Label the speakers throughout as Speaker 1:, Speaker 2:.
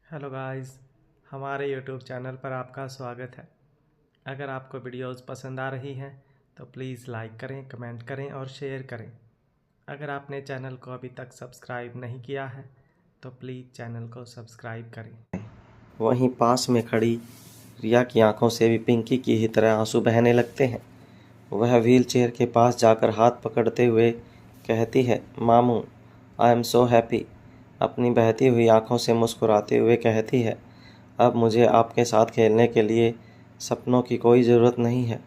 Speaker 1: Hello guys, हमारे YouTube channel पर आपका स्वागत है। अगर आपको वीडियोस पसंद आ रही हैं तो प्लीज़ लाइक करें, कमेंट करें और शेयर करें। अगर आपने चैनल को अभी तक सब्सक्राइब नहीं किया है तो प्लीज़ चैनल को सब्सक्राइब करें।
Speaker 2: वहीं पास में खड़ी रिया की आंखों से भी पिंकी की ही तरह आंसू बहने लगते हैं। वह व्हीलचेयर के पास जाकर हाथ पकड़ते हुए कहती है, मामू आई एम सो हैप्पी। अपनी बहती हुई आंखों से मुस्कुराते हुए कहती है, अब मुझे आपके साथ खेलने के लिए सपनों की कोई ज़रूरत नहीं है।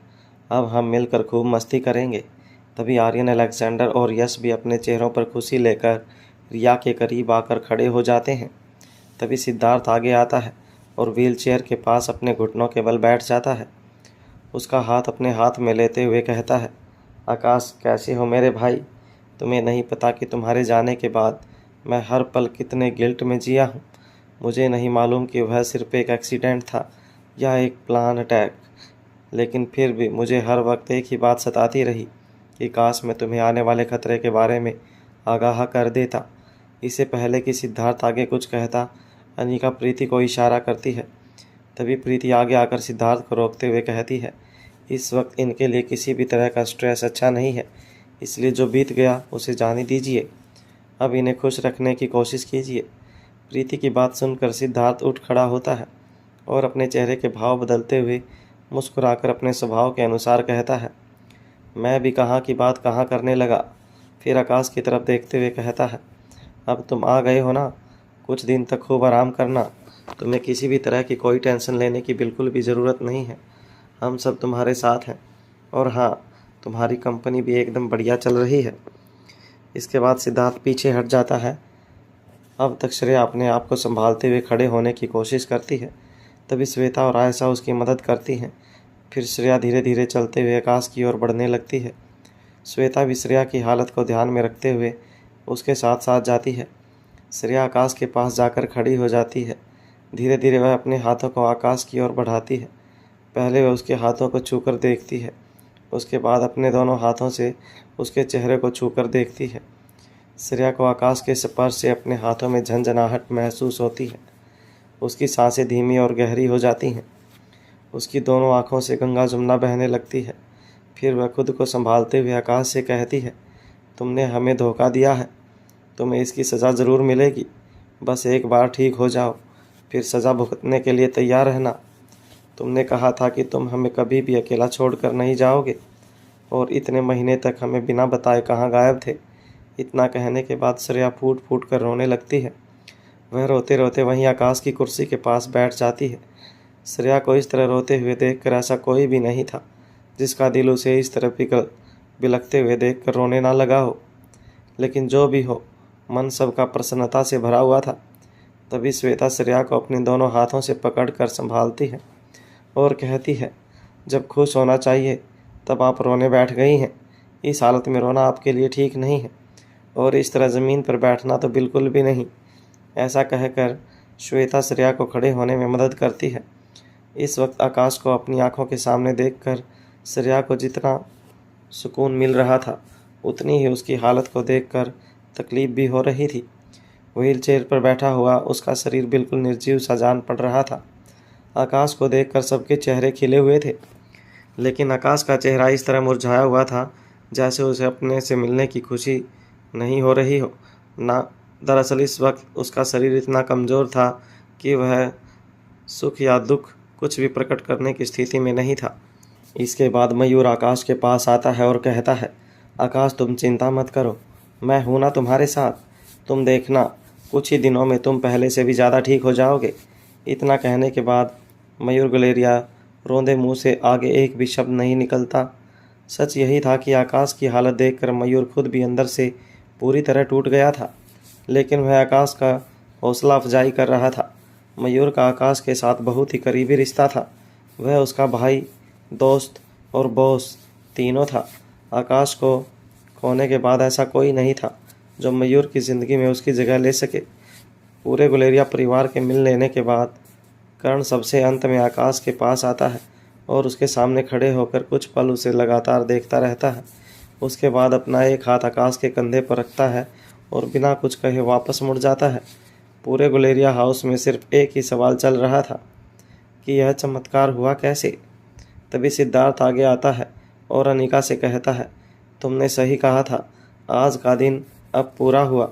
Speaker 2: अब हम मिलकर खूब मस्ती करेंगे। तभी आर्यन, अलेक्जेंडर और यश भी अपने चेहरों पर खुशी लेकर रिया के करीब आकर खड़े हो जाते हैं। तभी सिद्धार्थ आगे आता है और व्हीलचेयर के पास अपने घुटनों के बल बैठ जाता है। उसका हाथ अपने हाथ में लेते हुए कहता है, आकाश कैसे हो मेरे भाई? तुम्हें नहीं पता कि तुम्हारे जाने के बाद मैं हर पल कितने गिल्ट में जिया हूँ। मुझे नहीं मालूम कि वह सिर्फ एक एक्सीडेंट था या एक प्लान अटैक, लेकिन फिर भी मुझे हर वक्त एक ही बात सताती रही कि काश मैं तुम्हें आने वाले खतरे के बारे में आगाह कर देता। इससे पहले कि सिद्धार्थ आगे कुछ कहता, अनिका प्रीति को इशारा करती है। तभी प्रीति आगे आकर सिद्धार्थ को रोकते हुए कहती है, इस वक्त इनके लिए किसी भी तरह का स्ट्रेस अच्छा नहीं है, इसलिए जो बीत गया उसे जाने दीजिए। अब इन्हें खुश रखने की कोशिश कीजिए। प्रीति की बात सुनकर सिद्धार्थ उठ खड़ा होता है और अपने चेहरे के भाव बदलते हुए मुस्कुराकर अपने स्वभाव के अनुसार कहता है, मैं भी कहाँ की बात कहाँ करने लगा। फिर आकाश की तरफ देखते हुए कहता है, अब तुम आ गए हो ना, कुछ दिन तक खूब आराम करना। तुम्हें किसी भी तरह की कोई टेंशन लेने की बिल्कुल भी ज़रूरत नहीं है। हम सब तुम्हारे साथ हैं। और हाँ, तुम्हारी कंपनी भी एकदम बढ़िया चल रही है। इसके बाद सिद्धार्थ पीछे हट जाता है। अब तक श्रेया अपने आप को संभालते हुए खड़े होने की कोशिश करती है। तभी श्वेता और आयशा उसकी मदद करती हैं। फिर श्रेया धीरे धीरे चलते हुए आकाश की ओर बढ़ने लगती है। श्वेता भी श्रेया की हालत को ध्यान में रखते हुए उसके साथ साथ जाती है। श्रेया आकाश के पास जाकर खड़ी हो जाती है। धीरे धीरे वह अपने हाथों को आकाश की ओर बढ़ाती है। पहले वह उसके हाथों को छूकर देखती है, उसके बाद अपने दोनों हाथों से उसके चेहरे को छूकर देखती है। श्रेया को आकाश के स्पर्श से अपने हाथों में झंझनाहट महसूस होती है। उसकी सांसें धीमी और गहरी हो जाती हैं। उसकी दोनों आंखों से गंगा जमुना बहने लगती है। फिर वह खुद को संभालते हुए आकाश से कहती है, तुमने हमें धोखा दिया है, तुम्हें इसकी सज़ा ज़रूर मिलेगी। बस एक बार ठीक हो जाओ, फिर सज़ा भुगतने के लिए तैयार रहना। तुमने कहा था कि तुम हमें कभी भी अकेला छोड़कर नहीं जाओगे, और इतने महीने तक हमें बिना बताए कहाँ गायब थे। इतना कहने के बाद श्रेया फूट फूट कर रोने लगती है। वह रोते रोते वहीं आकाश की कुर्सी के पास बैठ जाती है। श्रेया को इस तरह रोते हुए देखकर ऐसा कोई भी नहीं था जिसका दिल उसे इस तरह बिलखते हुए देखकर रोने ना लगा हो। लेकिन जो भी हो, मन सबका प्रसन्नता से भरा हुआ था। तभी श्वेता श्रेया को अपने दोनों हाथों से पकड़कर संभालती है और कहती है, जब खुश होना चाहिए तब आप रोने बैठ गई हैं। इस हालत में रोना आपके लिए ठीक नहीं है, और इस तरह ज़मीन पर बैठना तो बिल्कुल भी नहीं। ऐसा कहकर श्वेता श्रेया को खड़े होने में मदद करती है। इस वक्त आकाश को अपनी आंखों के सामने देखकर श्रेया को जितना सुकून मिल रहा था, उतनी ही उसकी हालत को देखकर तकलीफ़ भी हो रही थी। व्हील चेयर पर बैठा हुआ उसका शरीर बिल्कुल निर्जीव सा जान पड़ रहा था। आकाश को देखकर सबके चेहरे खिले हुए थे, लेकिन आकाश का चेहरा इस तरह मुरझाया हुआ था जैसे उसे अपने से मिलने की खुशी नहीं हो रही हो ना। दरअसल इस वक्त उसका शरीर इतना कमज़ोर था कि वह सुख या दुख कुछ भी प्रकट करने की स्थिति में नहीं था। इसके बाद मयूर आकाश के पास आता है और कहता है, आकाश तुम चिंता मत करो, मैं हूँ ना तुम्हारे साथ। तुम देखना, कुछ ही दिनों में तुम पहले से भी ज़्यादा ठीक हो जाओगे। इतना कहने के बाद मयूर गुलेरिया रोंदे मुंह से आगे एक भी शब्द नहीं निकलता। सच यही था कि आकाश की हालत देखकर मयूर खुद भी अंदर से पूरी तरह टूट गया था, लेकिन वह आकाश का हौसला अफजाई कर रहा था। मयूर का आकाश के साथ बहुत ही करीबी रिश्ता था। वह उसका भाई, दोस्त और बॉस तीनों था। आकाश को खोने के बाद ऐसा कोई नहीं था जो मयूर की ज़िंदगी में उसकी जगह ले सके। पूरे गुलेरिया परिवार के मिल लेने के बाद कर्ण सबसे अंत में आकाश के पास आता है और उसके सामने खड़े होकर कुछ पल उसे लगातार देखता रहता है। उसके बाद अपना एक हाथ आकाश के कंधे पर रखता है और बिना कुछ कहे वापस मुड़ जाता है। पूरे गुलेरिया हाउस में सिर्फ एक ही सवाल चल रहा था कि यह चमत्कार हुआ कैसे। तभी सिद्धार्थ आगे आता है और अनिका से कहता है, तुमने सही कहा था, आज का दिन अब पूरा हुआ।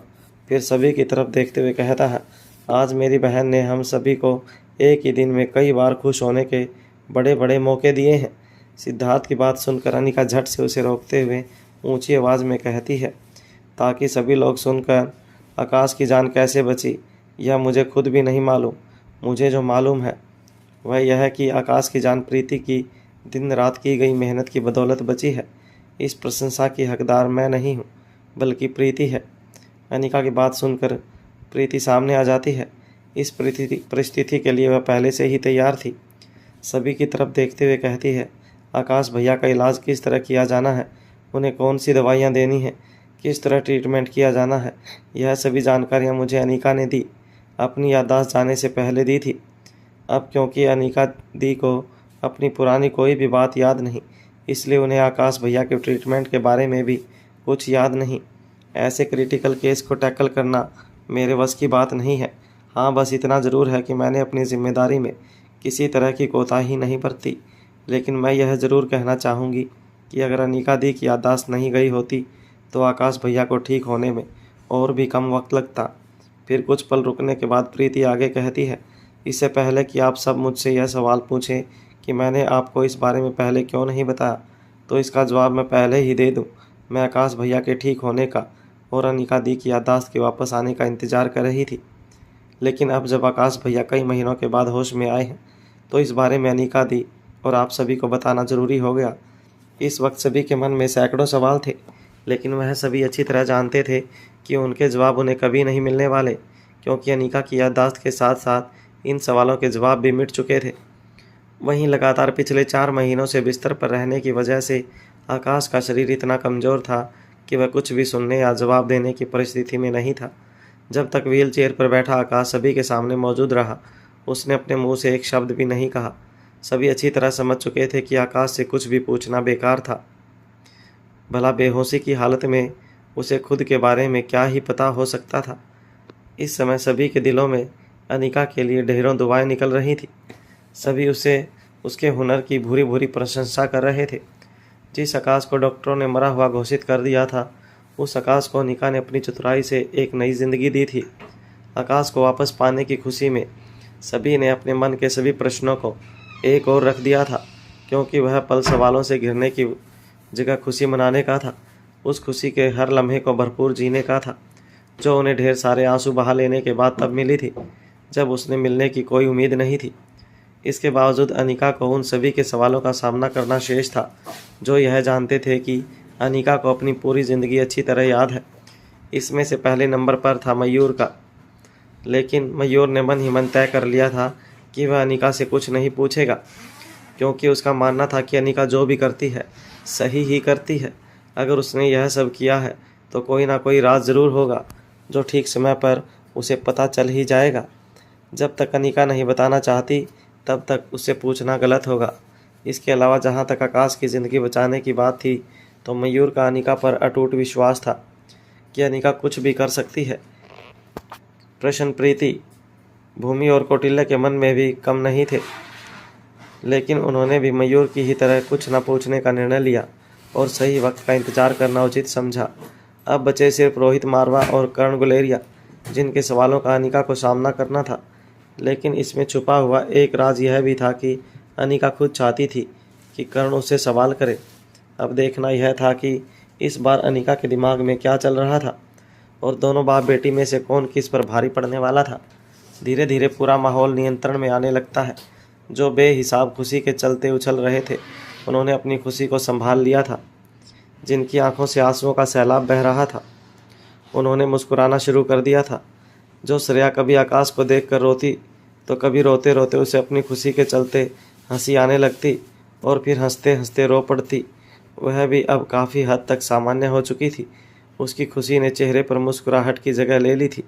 Speaker 2: फिर सभी की तरफ देखते हुए कहता है, आज मेरी बहन ने हम सभी को एक ही दिन में कई बार खुश होने के बड़े बड़े मौके दिए हैं। सिद्धार्थ की बात सुनकर अनिका झट से उसे रोकते हुए ऊंची आवाज़ में कहती है, ताकि सभी लोग सुनकर आकाश की जान कैसे बची यह मुझे खुद भी नहीं मालूम। मुझे जो मालूम है वह यह है कि आकाश की जान प्रीति की दिन रात की गई मेहनत की बदौलत बची है। इस प्रशंसा की हकदार मैं नहीं हूँ, बल्कि प्रीति है। अनिका की बात सुनकर प्रीति सामने आ जाती है। इस परिस्थिति के लिए वह पहले से ही तैयार थी। सभी की तरफ देखते हुए कहती है, आकाश भैया का इलाज किस तरह किया जाना है, उन्हें कौन सी दवाइयाँ देनी है, किस तरह ट्रीटमेंट किया जाना है, यह सभी जानकारियाँ मुझे अनिका ने दी। अपनी याददाश्त जाने से पहले दी थी। अब क्योंकि अनिका दी को अपनी पुरानी कोई भी बात याद नहीं, इसलिए उन्हें आकाश भैया के ट्रीटमेंट के बारे में भी कुछ याद नहीं। ऐसे क्रिटिकल केस को टैकल करना मेरे बस की बात नहीं है। हाँ, बस इतना ज़रूर है कि मैंने अपनी जिम्मेदारी में किसी तरह की कोताही नहीं बरती। लेकिन मैं यह ज़रूर कहना चाहूँगी कि अगर अनिका दी की याददाश्त नहीं गई होती तो आकाश भैया को ठीक होने में और भी कम वक्त लगता। फिर कुछ पल रुकने के बाद प्रीति आगे कहती है, इससे पहले कि आप सब मुझसे यह सवाल पूछें कि मैंने आपको इस बारे में पहले क्यों नहीं बताया, तो इसका जवाब मैं पहले ही दे दूं। मैं आकाश भैया के ठीक होने का और अनिका दी की याददाश्त के वापस आने का इंतज़ार कर रही थी। लेकिन अब जब आकाश भैया कई महीनों के बाद होश में आए हैं तो इस बारे में अनिका दी और आप सभी को बताना ज़रूरी हो गया। इस वक्त सभी के मन में सैकड़ों सवाल थे, लेकिन वह सभी अच्छी तरह जानते थे कि उनके जवाब उन्हें कभी नहीं मिलने वाले, क्योंकि अनिका की याददाश्त के साथ साथ इन सवालों के जवाब भी मिट चुके थे। वहीं लगातार पिछले 4 महीनों से बिस्तर पर रहने की वजह से आकाश का शरीर इतना कमज़ोर था कि वह कुछ भी सुनने या जवाब देने की परिस्थिति में नहीं था। जब तक व्हील चेयर पर बैठा आकाश सभी के सामने मौजूद रहा, उसने अपने मुंह से एक शब्द भी नहीं कहा। सभी अच्छी तरह समझ चुके थे कि आकाश से कुछ भी पूछना बेकार था। भला बेहोशी की हालत में उसे खुद के बारे में क्या ही पता हो सकता था। इस समय सभी के दिलों में अनिका के लिए ढेरों दुआएं निकल रही थी। सभी उसे उसके हुनर की भूरी भूरी प्रशंसा कर रहे थे। जिस आकाश को डॉक्टरों ने मरा हुआ घोषित कर दिया था, उस आकाश को अनिका ने अपनी चतुराई से एक नई जिंदगी दी थी। आकाश को वापस पाने की खुशी में सभी ने अपने मन के सभी प्रश्नों को एक ओर रख दिया था, क्योंकि वह पल सवालों से घिरने की जगह खुशी मनाने का था। उस खुशी के हर लम्हे को भरपूर जीने का था, जो उन्हें ढेर सारे आंसू बहा लेने के बाद तब मिली थी, जब उसने मिलने की कोई उम्मीद नहीं थी। इसके बावजूद अनिका को उन सभी के सवालों का सामना करना शेष था, जो यह जानते थे कि अनिका को अपनी पूरी ज़िंदगी अच्छी तरह याद है। इसमें से पहले नंबर पर था मयूर का, लेकिन मयूर ने मन ही मन तय कर लिया था कि वह अनिका से कुछ नहीं पूछेगा, क्योंकि उसका मानना था कि अनिका जो भी करती है सही ही करती है। अगर उसने यह सब किया है तो कोई ना कोई राज ज़रूर होगा, जो ठीक समय पर उसे पता चल ही जाएगा। जब तक अनिका नहीं बताना चाहती तब तक उससे पूछना गलत होगा। इसके अलावा जहाँ तक आकाश की ज़िंदगी बचाने की बात थी, तो मयूर का अनिका पर अटूट विश्वास था कि अनिका कुछ भी कर सकती है। प्रश्न प्रीति, भूमि और कौटिल्य के मन में भी कम नहीं थे, लेकिन उन्होंने भी मयूर की ही तरह कुछ न पूछने का निर्णय लिया और सही वक्त का इंतजार करना उचित समझा। अब बचे सिर्फ रोहित मारवा और कर्ण गुलेरिया, जिनके सवालों का अनिका को सामना करना था। लेकिन इसमें छुपा हुआ एक राज यह भी था कि अनिका खुद चाहती थी कि कर्ण उससे सवाल करे। अब देखना यह था कि इस बार अनिका के दिमाग में क्या चल रहा था और दोनों बाप बेटी में से कौन किस पर भारी पड़ने वाला था। धीरे धीरे पूरा माहौल नियंत्रण में आने लगता है। जो बेहिसाब खुशी के चलते उछल रहे थे, उन्होंने अपनी खुशी को संभाल लिया था। जिनकी आंखों से आंसुओं का सैलाब बह रहा था, उन्होंने मुस्कुराना शुरू कर दिया था। जो श्रेया कभी आकाश को देखकर रोती तो कभी रोते रोते उसे अपनी खुशी के चलते हंसी आने लगती और फिर हंसते हंसते रो पड़ती, वह भी अब काफ़ी हद तक सामान्य हो चुकी थी। उसकी खुशी ने चेहरे पर मुस्कुराहट की जगह ले ली थी।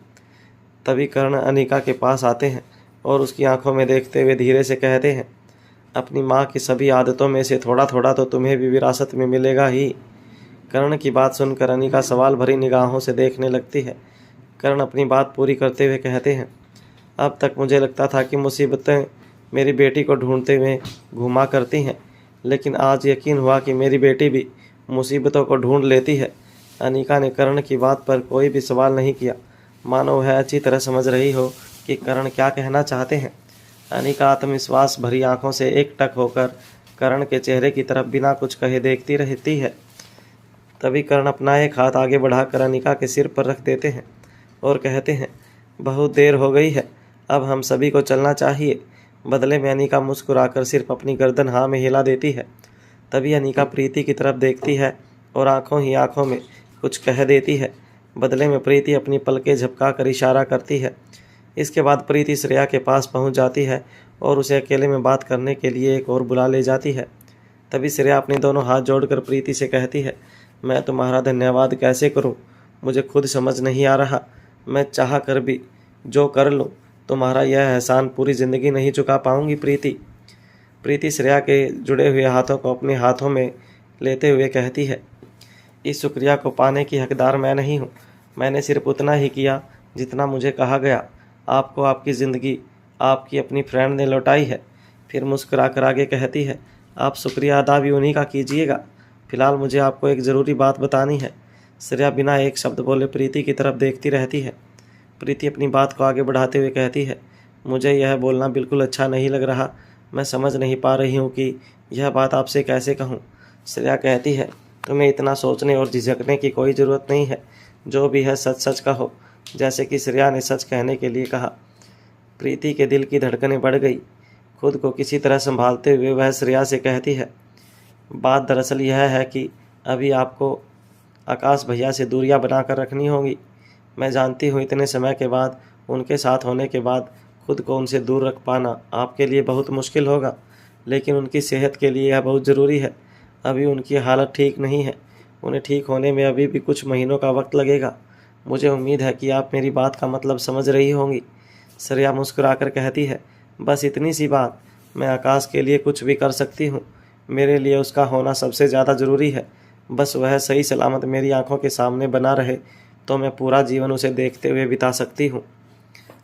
Speaker 2: तभी कर्ण अनिका के पास आते हैं और उसकी आंखों में देखते हुए धीरे से कहते हैं, अपनी माँ की सभी आदतों में से थोड़ा थोड़ा तो तुम्हें भी विरासत में मिलेगा ही। कर्ण की बात सुनकर अनिका सवाल भरी निगाहों से देखने लगती है। करण अपनी बात पूरी करते हुए कहते हैं, अब तक मुझे लगता था कि मुसीबतें मेरी बेटी को ढूंढते हुए घुमा करती हैं, लेकिन आज यकीन हुआ कि मेरी बेटी भी मुसीबतों को ढूंढ लेती है। अनिका ने करण की बात पर कोई भी सवाल नहीं किया, मानो वह अच्छी तरह समझ रही हो कि करण क्या कहना चाहते हैं। अनिका आत्मविश्वास भरी आंखों से एकटक होकर करण के चेहरे की तरफ बिना कुछ कहे देखती रहती है। तभी करण अपना एक हाथ आगे बढ़ाकर अनिका के सिर पर रख देते हैं और कहते हैं, बहुत देर हो गई है, अब हम सभी को चलना चाहिए। बदले में अनिका मुस्कुराकर सिर्फ अपनी गर्दन हाँ में हिला देती है। तभी अनिका प्रीति की तरफ देखती है और आंखों ही आंखों में कुछ कह देती है। बदले में प्रीति अपनी पलकें झपका कर इशारा करती है। इसके बाद प्रीति श्रेया के पास पहुंच जाती है और उसे अकेले में बात करने के लिए एक और बुला ले जाती है। तभी श्रेया अपने दोनों हाथ जोड़कर प्रीति से कहती है, मैं तुम्हारा धन्यवाद कैसे करूं? मुझे खुद समझ नहीं आ रहा। मैं चाह कर भी जो कर लूं, तुम्हारा यह एहसान पूरी ज़िंदगी नहीं चुका पाऊंगी प्रीति। प्रीति श्रेया के जुड़े हुए हाथों को अपने हाथों में लेते हुए कहती है, इस शुक्रिया को पाने की हकदार मैं नहीं हूँ। मैंने सिर्फ उतना ही किया जितना मुझे कहा गया। आपको आपकी ज़िंदगी आपकी अपनी फ्रेंड ने लौटाई है। फिर मुस्कुरा कर आगे कहती है, आप शुक्रिया अदा भी उन्हीं का कीजिएगा। फिलहाल मुझे आपको एक ज़रूरी बात बतानी है। श्रेया बिना एक शब्द बोले प्रीति की तरफ देखती रहती है। प्रीति अपनी बात को आगे बढ़ाते हुए कहती है, मुझे यह बोलना बिल्कुल अच्छा नहीं लग रहा। मैं समझ नहीं पा रही हूँ कि यह बात आपसे कैसे कहूँ। श्रेया कहती है, तुम्हें इतना सोचने और झिझकने की कोई ज़रूरत नहीं है। जो भी है सच सच कहो, जैसे कि श्रेया ने सच कहने के लिए कहा। प्रीति के दिल की धड़कनें बढ़ गई। खुद को किसी तरह संभालते हुए वह श्रेया से कहती है, बात दरअसल यह है कि अभी आपको आकाश भैया से दूरियां बनाकर रखनी होगी। मैं जानती हूँ इतने समय के बाद, उनके साथ होने के बाद खुद को उनसे दूर रख पाना आपके लिए बहुत मुश्किल होगा, लेकिन उनकी सेहत के लिए यह बहुत ज़रूरी है। अभी उनकी हालत ठीक नहीं है। उन्हें ठीक होने में अभी भी कुछ महीनों का वक्त लगेगा। मुझे उम्मीद है कि आप मेरी बात का मतलब समझ रही होंगी। श्रेया मुस्कुराकर कहती है, बस इतनी सी बात। मैं आकाश के लिए कुछ भी कर सकती हूँ। मेरे लिए उसका होना सबसे ज़्यादा ज़रूरी है। बस वह सही सलामत मेरी आंखों के सामने बना रहे तो मैं पूरा जीवन उसे देखते हुए बिता सकती हूँ।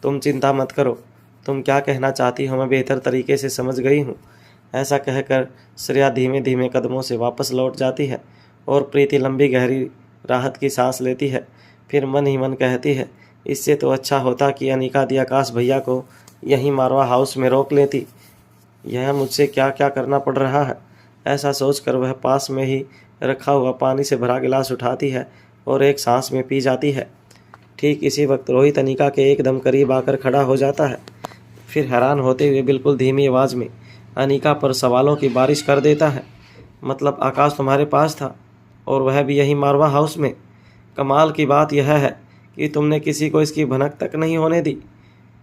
Speaker 2: तुम चिंता मत करो। तुम क्या कहना चाहती हो मैं बेहतर तरीके से समझ गई हूँ। ऐसा कहकर श्रेया धीमे धीमे कदमों से वापस लौट जाती है और प्रीति लंबी गहरी राहत की सांस लेती है। फिर मन ही मन कहती है, इससे तो अच्छा होता कि अनिका दी आकाश भैया को यहीं मारवा हाउस में रोक लेती। यह मुझसे क्या क्या करना पड़ रहा है। ऐसा सोचकर वह पास में ही रखा हुआ पानी से भरा गिलास उठाती है और एक सांस में पी जाती है। ठीक इसी वक्त रोहित अनिका के एकदम करीब आकर खड़ा हो जाता है। फिर हैरान होते हुए बिल्कुल धीमी आवाज़ में अनिका पर सवालों की बारिश कर देता है, मतलब आकाश तुम्हारे पास था और वह भी यही मारवा हाउस में? कमाल की बात यह है कि तुमने किसी को इसकी भनक तक नहीं होने दी।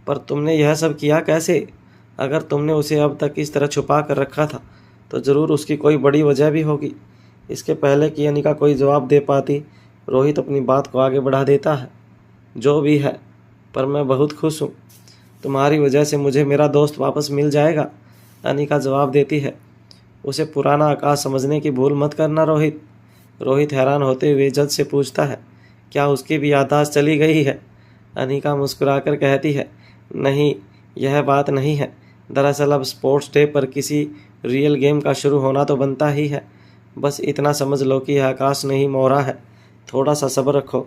Speaker 2: पर तुमने यह सब किया कैसे? अगर तुमने उसे अब तक इस तरह छुपा कर रखा था तो ज़रूर उसकी कोई बड़ी वजह भी होगी। इसके पहले कि अनिका कोई जवाब दे पाती, रोहित अपनी बात को आगे बढ़ा देता है, जो भी है, पर मैं बहुत खुश हूँ। तुम्हारी वजह से मुझे मेरा दोस्त वापस मिल जाएगा। अनिका जवाब देती है, उसे पुराना आकाश समझने की भूल मत करना रोहित। रोहित हैरान होते हुए जज से पूछता है, क्या उसकी भी याददाश्त चली गई है? अनिका मुस्कुराकर कहती है, नहीं, यह बात नहीं है। दरअसल अब स्पोर्ट्स डे पर किसी रियल गेम का शुरू होना तो बनता ही है। बस इतना समझ लो कि यह आकाश नहीं मोहरा है। थोड़ा सा सब्र रखो,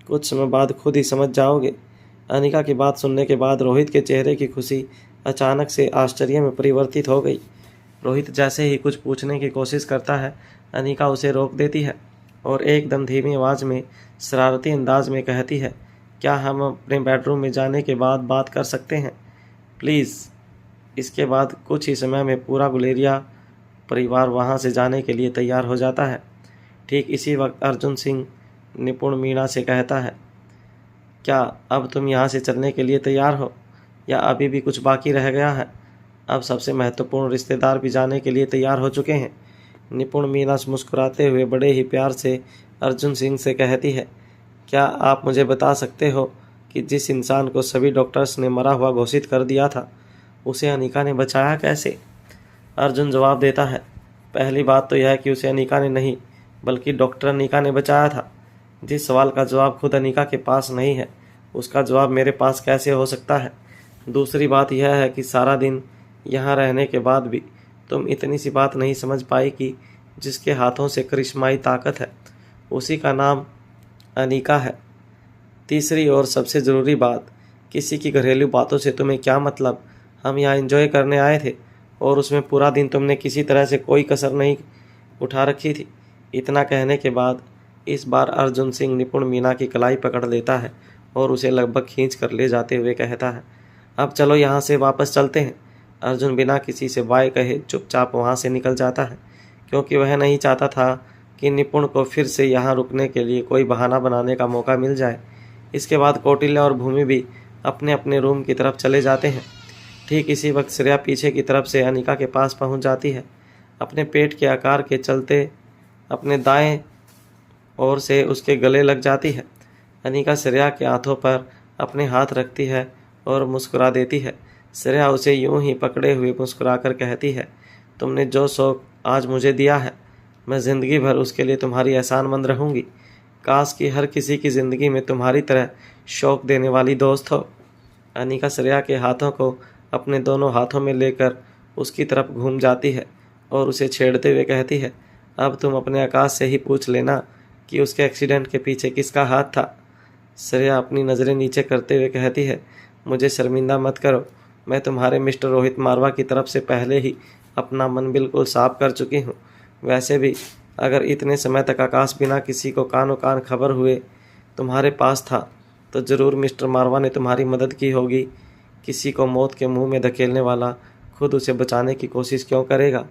Speaker 2: कुछ समय बाद खुद ही समझ जाओगे। अनिका की बात सुनने के बाद रोहित के चेहरे की खुशी अचानक से आश्चर्य में परिवर्तित हो गई। रोहित जैसे ही कुछ पूछने की कोशिश करता है, अनिका उसे रोक देती है और एकदम धीमी आवाज़ में शरारती अंदाज में कहती है, क्या हम अपने बेडरूम में जाने के बाद बात कर सकते हैं प्लीज़? इसके बाद कुछ ही समय में पूरा गुलेरिया परिवार वहां से जाने के लिए तैयार हो जाता है। ठीक इसी वक्त अर्जुन सिंह निपुण मीणा से कहता है, क्या अब तुम यहाँ से चलने के लिए तैयार हो या अभी भी कुछ बाकी रह गया है? अब सबसे महत्वपूर्ण रिश्तेदार भी जाने के लिए तैयार हो चुके हैं। निपुण मीणा मुस्कुराते हुए बड़े ही प्यार से अर्जुन सिंह से कहती है, क्या आप मुझे बता सकते हो कि जिस इंसान को सभी डॉक्टर्स ने मरा हुआ घोषित कर दिया था, उसे अनिका ने बचाया कैसे? अर्जुन जवाब देता है, पहली बात तो यह है कि उसे अनिका ने नहीं बल्कि डॉक्टर अनिका ने बचाया था। जिस सवाल का जवाब खुद अनिका के पास नहीं है, उसका जवाब मेरे पास कैसे हो सकता है? दूसरी बात यह है कि सारा दिन यहाँ रहने के बाद भी तुम इतनी सी बात नहीं समझ पाई कि जिसके हाथों से करिश्माई ताकत है उसी का नाम अनीका है। तीसरी और सबसे ज़रूरी बात, किसी की घरेलू बातों से तुम्हें क्या मतलब? हम यहाँ एंजॉय करने आए थे और उसमें पूरा दिन तुमने किसी तरह से कोई कसर नहीं उठा रखी थी। इतना कहने के बाद इस बार अर्जुन सिंह निपुण मीना की कलाई पकड़ लेता है और उसे लगभग खींच कर ले जाते हुए कहता है, अब चलो यहाँ से वापस चलते हैं। अर्जुन बिना किसी से बाय कहे चुपचाप वहाँ से निकल जाता है, क्योंकि वह नहीं चाहता था कि निपुण को फिर से यहाँ रुकने के लिए कोई बहाना बनाने का मौका मिल जाए। इसके बाद कौटिल्य और भूमि भी अपने अपने रूम की तरफ चले जाते हैं। ठीक इसी वक्त श्रेया पीछे की तरफ से अनीका के पास पहुँच जाती है। अपने पेट के आकार के चलते अपने दाएं ओर से उसके गले लग जाती है। अनीका श्रेया के हाथों पर अपने हाथ रखती है और मुस्कुरा देती है। श्रेया उसे यूं ही पकड़े हुए मुस्कुराकर कहती है, तुमने जो शौक आज मुझे दिया है, मैं ज़िंदगी भर उसके लिए तुम्हारी एहसानमंद रहूँगी। काश कि हर किसी की ज़िंदगी में तुम्हारी तरह शौक देने वाली दोस्त हो। अनीका श्रेया के हाथों को अपने दोनों हाथों में लेकर उसकी तरफ घूम जाती है और उसे छेड़ते हुए कहती है, अब तुम अपने आकाश से ही पूछ लेना कि उसके एक्सीडेंट के पीछे किसका हाथ था। श्रेया अपनी नज़रें नीचे करते हुए कहती है, मुझे शर्मिंदा मत करो, मैं तुम्हारे मिस्टर रोहित मारवा की तरफ से पहले ही अपना मन बिल्कुल साफ कर चुकी हूँ। वैसे भी अगर इतने समय तक आकाश बिना किसी को कानो कान खबर हुए तुम्हारे पास था तो ज़रूर मिस्टर मारवा ने तुम्हारी मदद की होगी। किसी को मौत के मुंह में धकेलने वाला खुद उसे बचाने की कोशिश क्यों करेगा?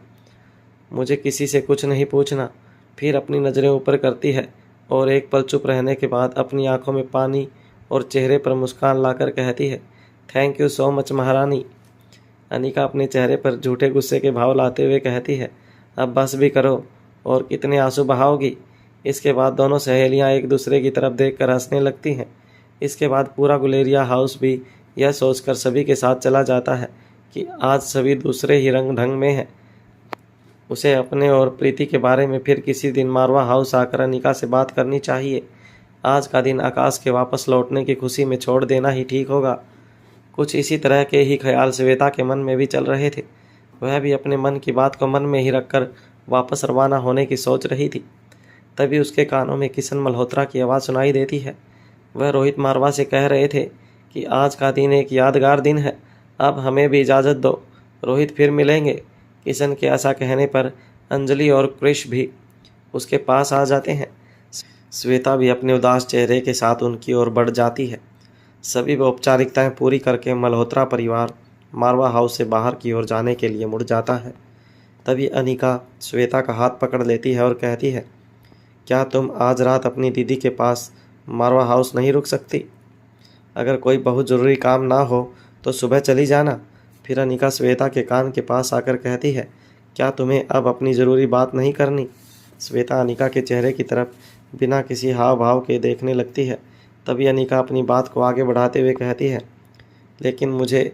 Speaker 2: मुझे किसी से कुछ नहीं पूछना। फिर अपनी नज़रें ऊपर करती है और एक पल चुप रहने के बाद अपनी आंखों में पानी और चेहरे पर मुस्कान लाकर कहती है, थैंक यू सो मच महारानी। अनीका अपने चेहरे पर झूठे गुस्से के भाव लाते हुए कहती है, अब बस भी करो, और कितने आंसू बहाओगी? इसके बाद दोनों सहेलियां एक दूसरे की तरफ देखकर हंसने लगती हैं। इसके बाद पूरा गुलेरिया हाउस भी यह सोचकर सभी के साथ चला जाता है कि आज सभी दूसरे ही रंग ढंग में हैं। उसे अपने और प्रीति के बारे में फिर किसी दिन मारवा हाउस आकर अनीका से बात करनी चाहिए। आज का दिन आकाश के वापस लौटने की खुशी में छोड़ देना ही ठीक होगा। कुछ इसी तरह के ही ख्याल श्वेता के मन में भी चल रहे थे। वह भी अपने मन की बात को मन में ही रखकर वापस रवाना होने की सोच रही थी। तभी उसके कानों में किशन मल्होत्रा की आवाज़ सुनाई देती है। वह रोहित मारवा से कह रहे थे कि आज का दिन एक यादगार दिन है, अब हमें भी इजाज़त दो, रोहित फिर मिलेंगे। किशन के ऐसा कहने पर अंजलि और क्रिश भी उसके पास आ जाते हैं। श्वेता भी अपने उदास चेहरे के साथ उनकी ओर बढ़ जाती है। सभी औपचारिकताएं पूरी करके मल्होत्रा परिवार मारवा हाउस से बाहर की ओर जाने के लिए मुड़ जाता है। तभी अनीका श्वेता का हाथ पकड़ लेती है और कहती है, क्या तुम आज रात अपनी दीदी के पास मारवा हाउस नहीं रुक सकती? अगर कोई बहुत ज़रूरी काम ना हो तो सुबह चली जाना। फिर अनीका श्वेता के कान के पास आकर कहती है, क्या तुम्हें अब अपनी ज़रूरी बात नहीं करनी? श्वेता अनीका के चेहरे की तरफ बिना किसी हाव भाव के देखने लगती है। तभी अनीका अपनी बात को आगे बढ़ाते हुए कहती है, लेकिन मुझे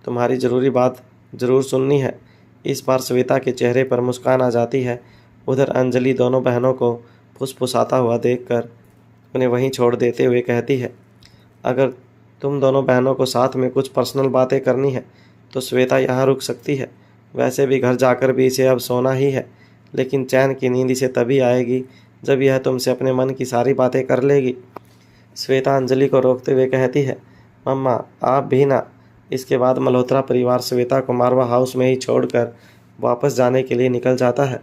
Speaker 2: तुम्हारी ज़रूरी बात ज़रूर सुननी है। इस बार श्वेता के चेहरे पर मुस्कान आ जाती है। उधर अंजलि दोनों बहनों को फुसफुसाता हुआ देखकर उन्हें वहीं छोड़ देते हुए कहती है, अगर तुम दोनों बहनों को साथ में कुछ पर्सनल बातें करनी है तो श्वेता यहाँ रुक सकती है। वैसे भी घर जाकर भी इसे अब सोना ही है, लेकिन चैन की नींद इसे तभी आएगी जब यह तुमसे अपने मन की सारी बातें कर लेगी। श्वेता अंजलि को रोकते हुए कहती है, मम्मा आप भी ना। इसके बाद मल्होत्रा परिवार श्वेता को मारवा हाउस में ही छोड़कर वापस जाने के लिए निकल जाता है।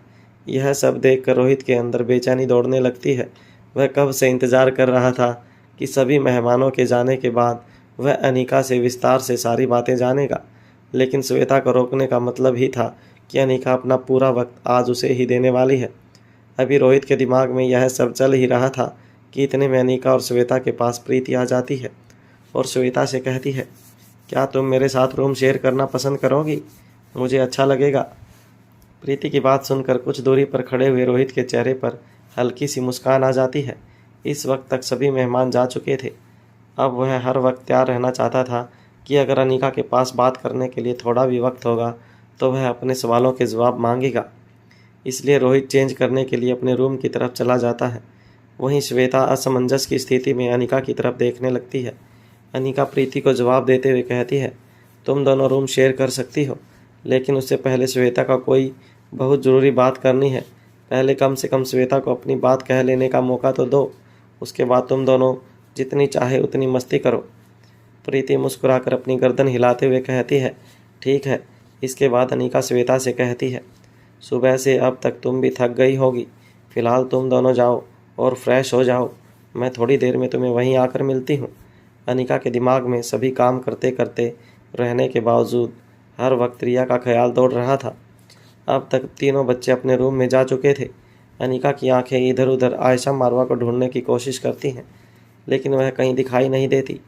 Speaker 2: यह सब देखकर रोहित के अंदर बेचैनी दौड़ने लगती है। वह कब से इंतज़ार कर रहा था कि सभी मेहमानों के जाने के बाद वह अनीका से विस्तार से सारी बातें जानेगा, लेकिन श्वेता को रोकने का मतलब ही था कि अनीका अपना पूरा वक्त आज उसे ही देने वाली है। अभी रोहित के दिमाग में यह सब चल ही रहा था कि इतने में अनीका और श्वेता के पास प्रीति आ जाती है और श्वेता से कहती है, क्या तुम मेरे साथ रूम शेयर करना पसंद करोगी? मुझे अच्छा लगेगा। प्रीति की बात सुनकर कुछ दूरी पर खड़े हुए रोहित के चेहरे पर हल्की सी मुस्कान आ जाती है। इस वक्त तक सभी मेहमान जा चुके थे। अब वह हर वक्त तैयार रहना चाहता था कि अगर अनीका के पास बात करने के लिए थोड़ा भी वक्त होगा तो वह अपने सवालों के जवाब मांगेगा। इसलिए रोहित चेंज करने के लिए अपने रूम की तरफ चला जाता है। वहीं श्वेता असमंजस की स्थिति में अनीका की तरफ देखने लगती है। अनिका प्रीति को जवाब देते हुए कहती है, तुम दोनों रूम शेयर कर सकती हो, लेकिन उससे पहले श्वेता का कोई बहुत ज़रूरी बात करनी है। पहले कम से कम श्वेता को अपनी बात कह लेने का मौका तो दो, उसके बाद तुम दोनों जितनी चाहे उतनी मस्ती करो। प्रीति मुस्कुराकर अपनी गर्दन हिलाते हुए कहती है, ठीक है। इसके बाद अनिका श्वेता से कहती है, सुबह से अब तक तुम भी थक गई होगी, फ़िलहाल तुम दोनों जाओ और फ्रेश हो जाओ, मैं थोड़ी देर में तुम्हें वहीं आकर मिलती हूँ। अनिका के दिमाग में सभी काम करते करते रहने के बावजूद हर वक्त रिया का ख्याल दौड़ रहा था। अब तक तीनों बच्चे अपने रूम में जा चुके थे। अनिका की आंखें इधर उधर आयशा मारवा को ढूंढने की कोशिश करती हैं, लेकिन वह कहीं दिखाई नहीं देती।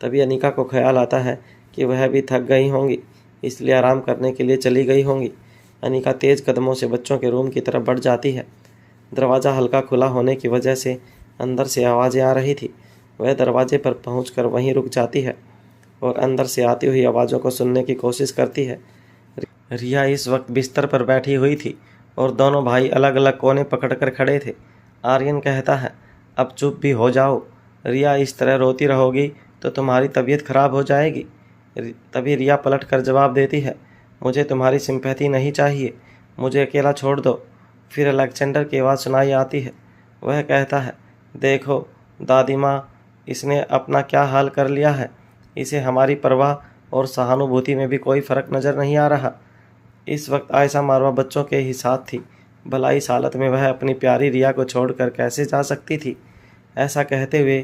Speaker 2: तभी अनिका को ख्याल आता है कि वह भी थक गई होंगी, इसलिए आराम करने के लिए चली गई होंगी। अनिका तेज़ कदमों से बच्चों के रूम की तरफ बढ़ जाती है। दरवाज़ा हल्का खुला होने की वजह से अंदर से आवाज़ें आ रही थी। वह दरवाजे पर पहुंचकर वहीं रुक जाती है और अंदर से आती हुई आवाज़ों को सुनने की कोशिश करती है। रिया इस वक्त बिस्तर पर बैठी हुई थी और दोनों भाई अलग अलग कोने पकड़कर खड़े थे। आर्यन कहता है, अब चुप भी हो जाओ, रिया इस तरह रोती रहोगी तो तुम्हारी तबीयत खराब हो जाएगी। तभी रिया पलट कर जवाब देती है, मुझे तुम्हारी सिंपैथी नहीं चाहिए, मुझे अकेला छोड़ दो। फिर अलेक्जेंडर की आवाज़ सुनाई आती है। वह कहता है, देखो दादी माँ, इसने अपना क्या हाल कर लिया है, इसे हमारी परवाह और सहानुभूति में भी कोई फ़र्क नज़र नहीं आ रहा। इस वक्त आयशा मारवा बच्चों के ही साथ थी, भला इस हालत में वह अपनी प्यारी रिया को छोड़कर कैसे जा सकती थी। ऐसा कहते हुए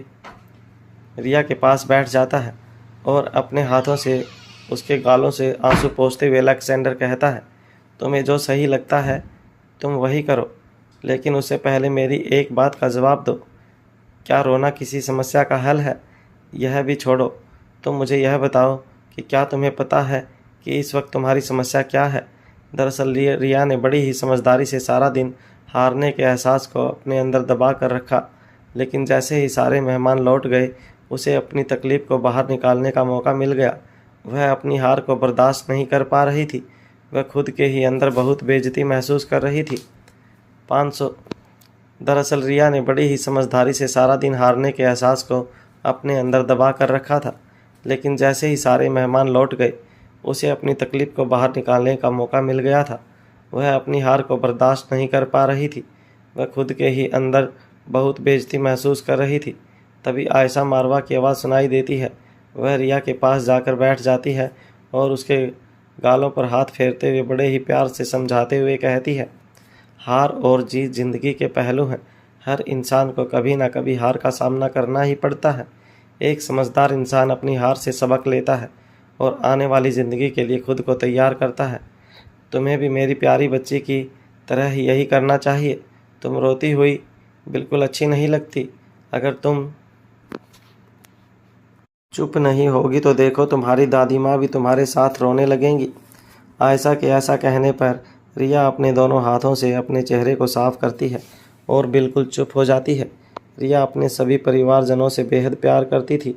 Speaker 2: रिया के पास बैठ जाता है और अपने हाथों से उसके गालों से आंसू पोंछते हुए अलेक्जेंडर कहता है, तुम्हें जो सही लगता है तुम वही करो, लेकिन उससे पहले मेरी एक बात का जवाब दो। क्या रोना किसी समस्या का हल है? यह भी छोड़ो, तुम मुझे यह बताओ कि क्या तुम्हें पता है कि इस वक्त तुम्हारी समस्या क्या है? दरअसल रिया ने बड़ी ही समझदारी से सारा दिन हारने के एहसास को अपने अंदर दबा कर रखा, लेकिन जैसे ही सारे मेहमान लौट गए उसे अपनी तकलीफ़ को बाहर निकालने का मौका मिल गया। वह अपनी हार को बर्दाश्त नहीं कर पा रही थी। वह खुद के ही अंदर बहुत बेइज्जती महसूस कर रही थी। 500 दरअसल रिया ने बड़ी ही समझदारी से सारा दिन हारने के एहसास को अपने अंदर दबा कर रखा था, लेकिन जैसे ही सारे मेहमान लौट गए उसे अपनी तकलीफ़ को बाहर निकालने का मौका मिल गया था। वह अपनी हार को बर्दाश्त नहीं कर पा रही थी। वह खुद के ही अंदर बहुत बेइज्जती महसूस कर रही थी। तभी आयशा मारवा की आवाज़ सुनाई देती है। वह रिया के पास जाकर बैठ जाती है और उसके गालों पर हाथ फेरते हुए बड़े ही प्यार से समझाते हुए कहती है, हार और जीत ज़िंदगी के पहलू हैं। हर इंसान को कभी ना कभी हार का सामना करना ही पड़ता है। एक समझदार इंसान अपनी हार से सबक लेता है और आने वाली ज़िंदगी के लिए खुद को तैयार करता है। तुम्हें भी मेरी प्यारी बच्ची की तरह ही यही करना चाहिए। तुम रोती हुई बिल्कुल अच्छी नहीं लगती। अगर तुम चुप नहीं होगी तो देखो तुम्हारी दादी माँ भी तुम्हारे साथ रोने लगेंगी। आयशा के ऐसा कहने पर रिया अपने दोनों हाथों से अपने चेहरे को साफ करती है और बिल्कुल चुप हो जाती है। रिया अपने सभी परिवारजनों से बेहद प्यार करती थी।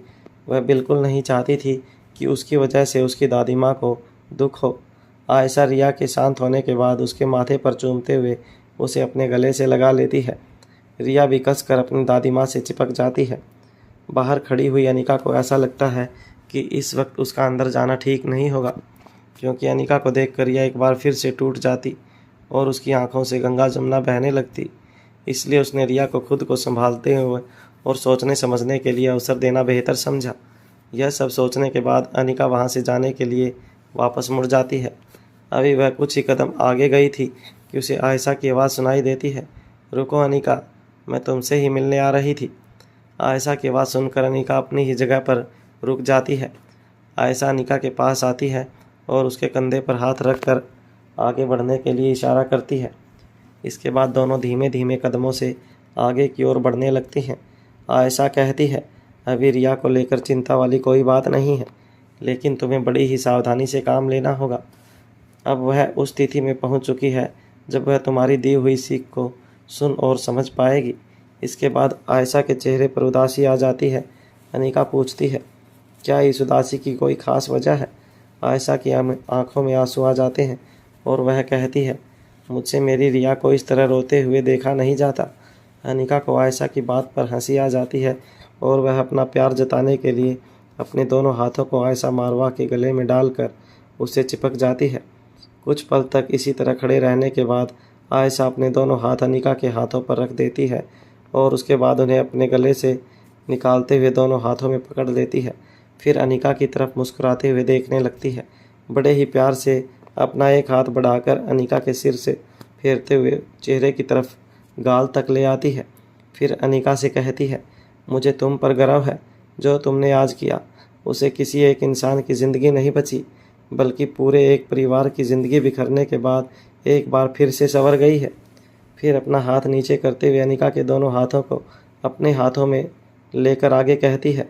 Speaker 2: वह बिल्कुल नहीं चाहती थी कि उसकी वजह से उसकी दादी माँ को दुख हो। आयशा रिया के शांत होने के बाद उसके माथे पर चूमते हुए उसे अपने गले से लगा लेती है। रिया भी कसकर अपनी दादी माँ से चिपक जाती है। बाहर खड़ी हुई अनिका को ऐसा लगता है कि इस वक्त उसका अंदर जाना ठीक नहीं होगा, क्योंकि अनिका को देखकर रिया एक बार फिर से टूट जाती और उसकी आंखों से गंगा जमुना बहने लगती। इसलिए उसने रिया को खुद को संभालते हुए और सोचने समझने के लिए अवसर देना बेहतर समझा। यह सब सोचने के बाद अनिका वहाँ से जाने के लिए वापस मुड़ जाती है। अभी वह कुछ ही कदम आगे गई थी कि उसे आयशा की आवाज़ सुनाई देती है, रुको अनिका, मैं तुमसे ही मिलने आ रही थी। आयशा की आवाज़ सुनकर अनिका अपनी ही जगह पर रुक जाती है। आयशा अनिका के पास आती है और उसके कंधे पर हाथ रखकर आगे बढ़ने के लिए इशारा करती है। इसके बाद दोनों धीमे धीमे कदमों से आगे की ओर बढ़ने लगती हैं। आयशा कहती है, अभी रिया को लेकर चिंता वाली कोई बात नहीं है, लेकिन तुम्हें बड़ी ही सावधानी से काम लेना होगा। अब वह उस तिथि में पहुंच चुकी है जब वह तुम्हारी दी हुई सीख को सुन और समझ पाएगी। इसके बाद आयशा के चेहरे पर उदासी आ जाती है। अनिका पूछती है, क्या इस उदासी की कोई ख़ास वजह है? आयशा की आंखों में आंसू आ जाते हैं और वह कहती है, मुझसे मेरी रिया को इस तरह रोते हुए देखा नहीं जाता। अनिका को आयशा की बात पर हंसी आ जाती है और वह अपना प्यार जताने के लिए अपने दोनों हाथों को आयशा मारवा के गले में डालकर उससे चिपक जाती है। कुछ पल तक इसी तरह खड़े रहने के बाद आयशा अपने दोनों हाथ अनिका के हाथों पर रख देती है और उसके बाद उन्हें अपने गले से निकालते हुए दोनों हाथों में पकड़ लेती है। फिर अनिका की तरफ मुस्कुराते हुए देखने लगती है। बड़े ही प्यार से अपना एक हाथ बढ़ाकर अनिका के सिर से फेरते हुए चेहरे की तरफ गाल तक ले आती है। फिर अनिका से कहती है, मुझे तुम पर गर्व है। जो तुमने आज किया उसे किसी एक इंसान की ज़िंदगी नहीं बची, बल्कि पूरे एक परिवार की ज़िंदगी बिखरने के बाद एक बार फिर से संवर गई है। फिर अपना हाथ नीचे करते हुए अनिका के दोनों हाथों को अपने हाथों में लेकर आगे कहती है,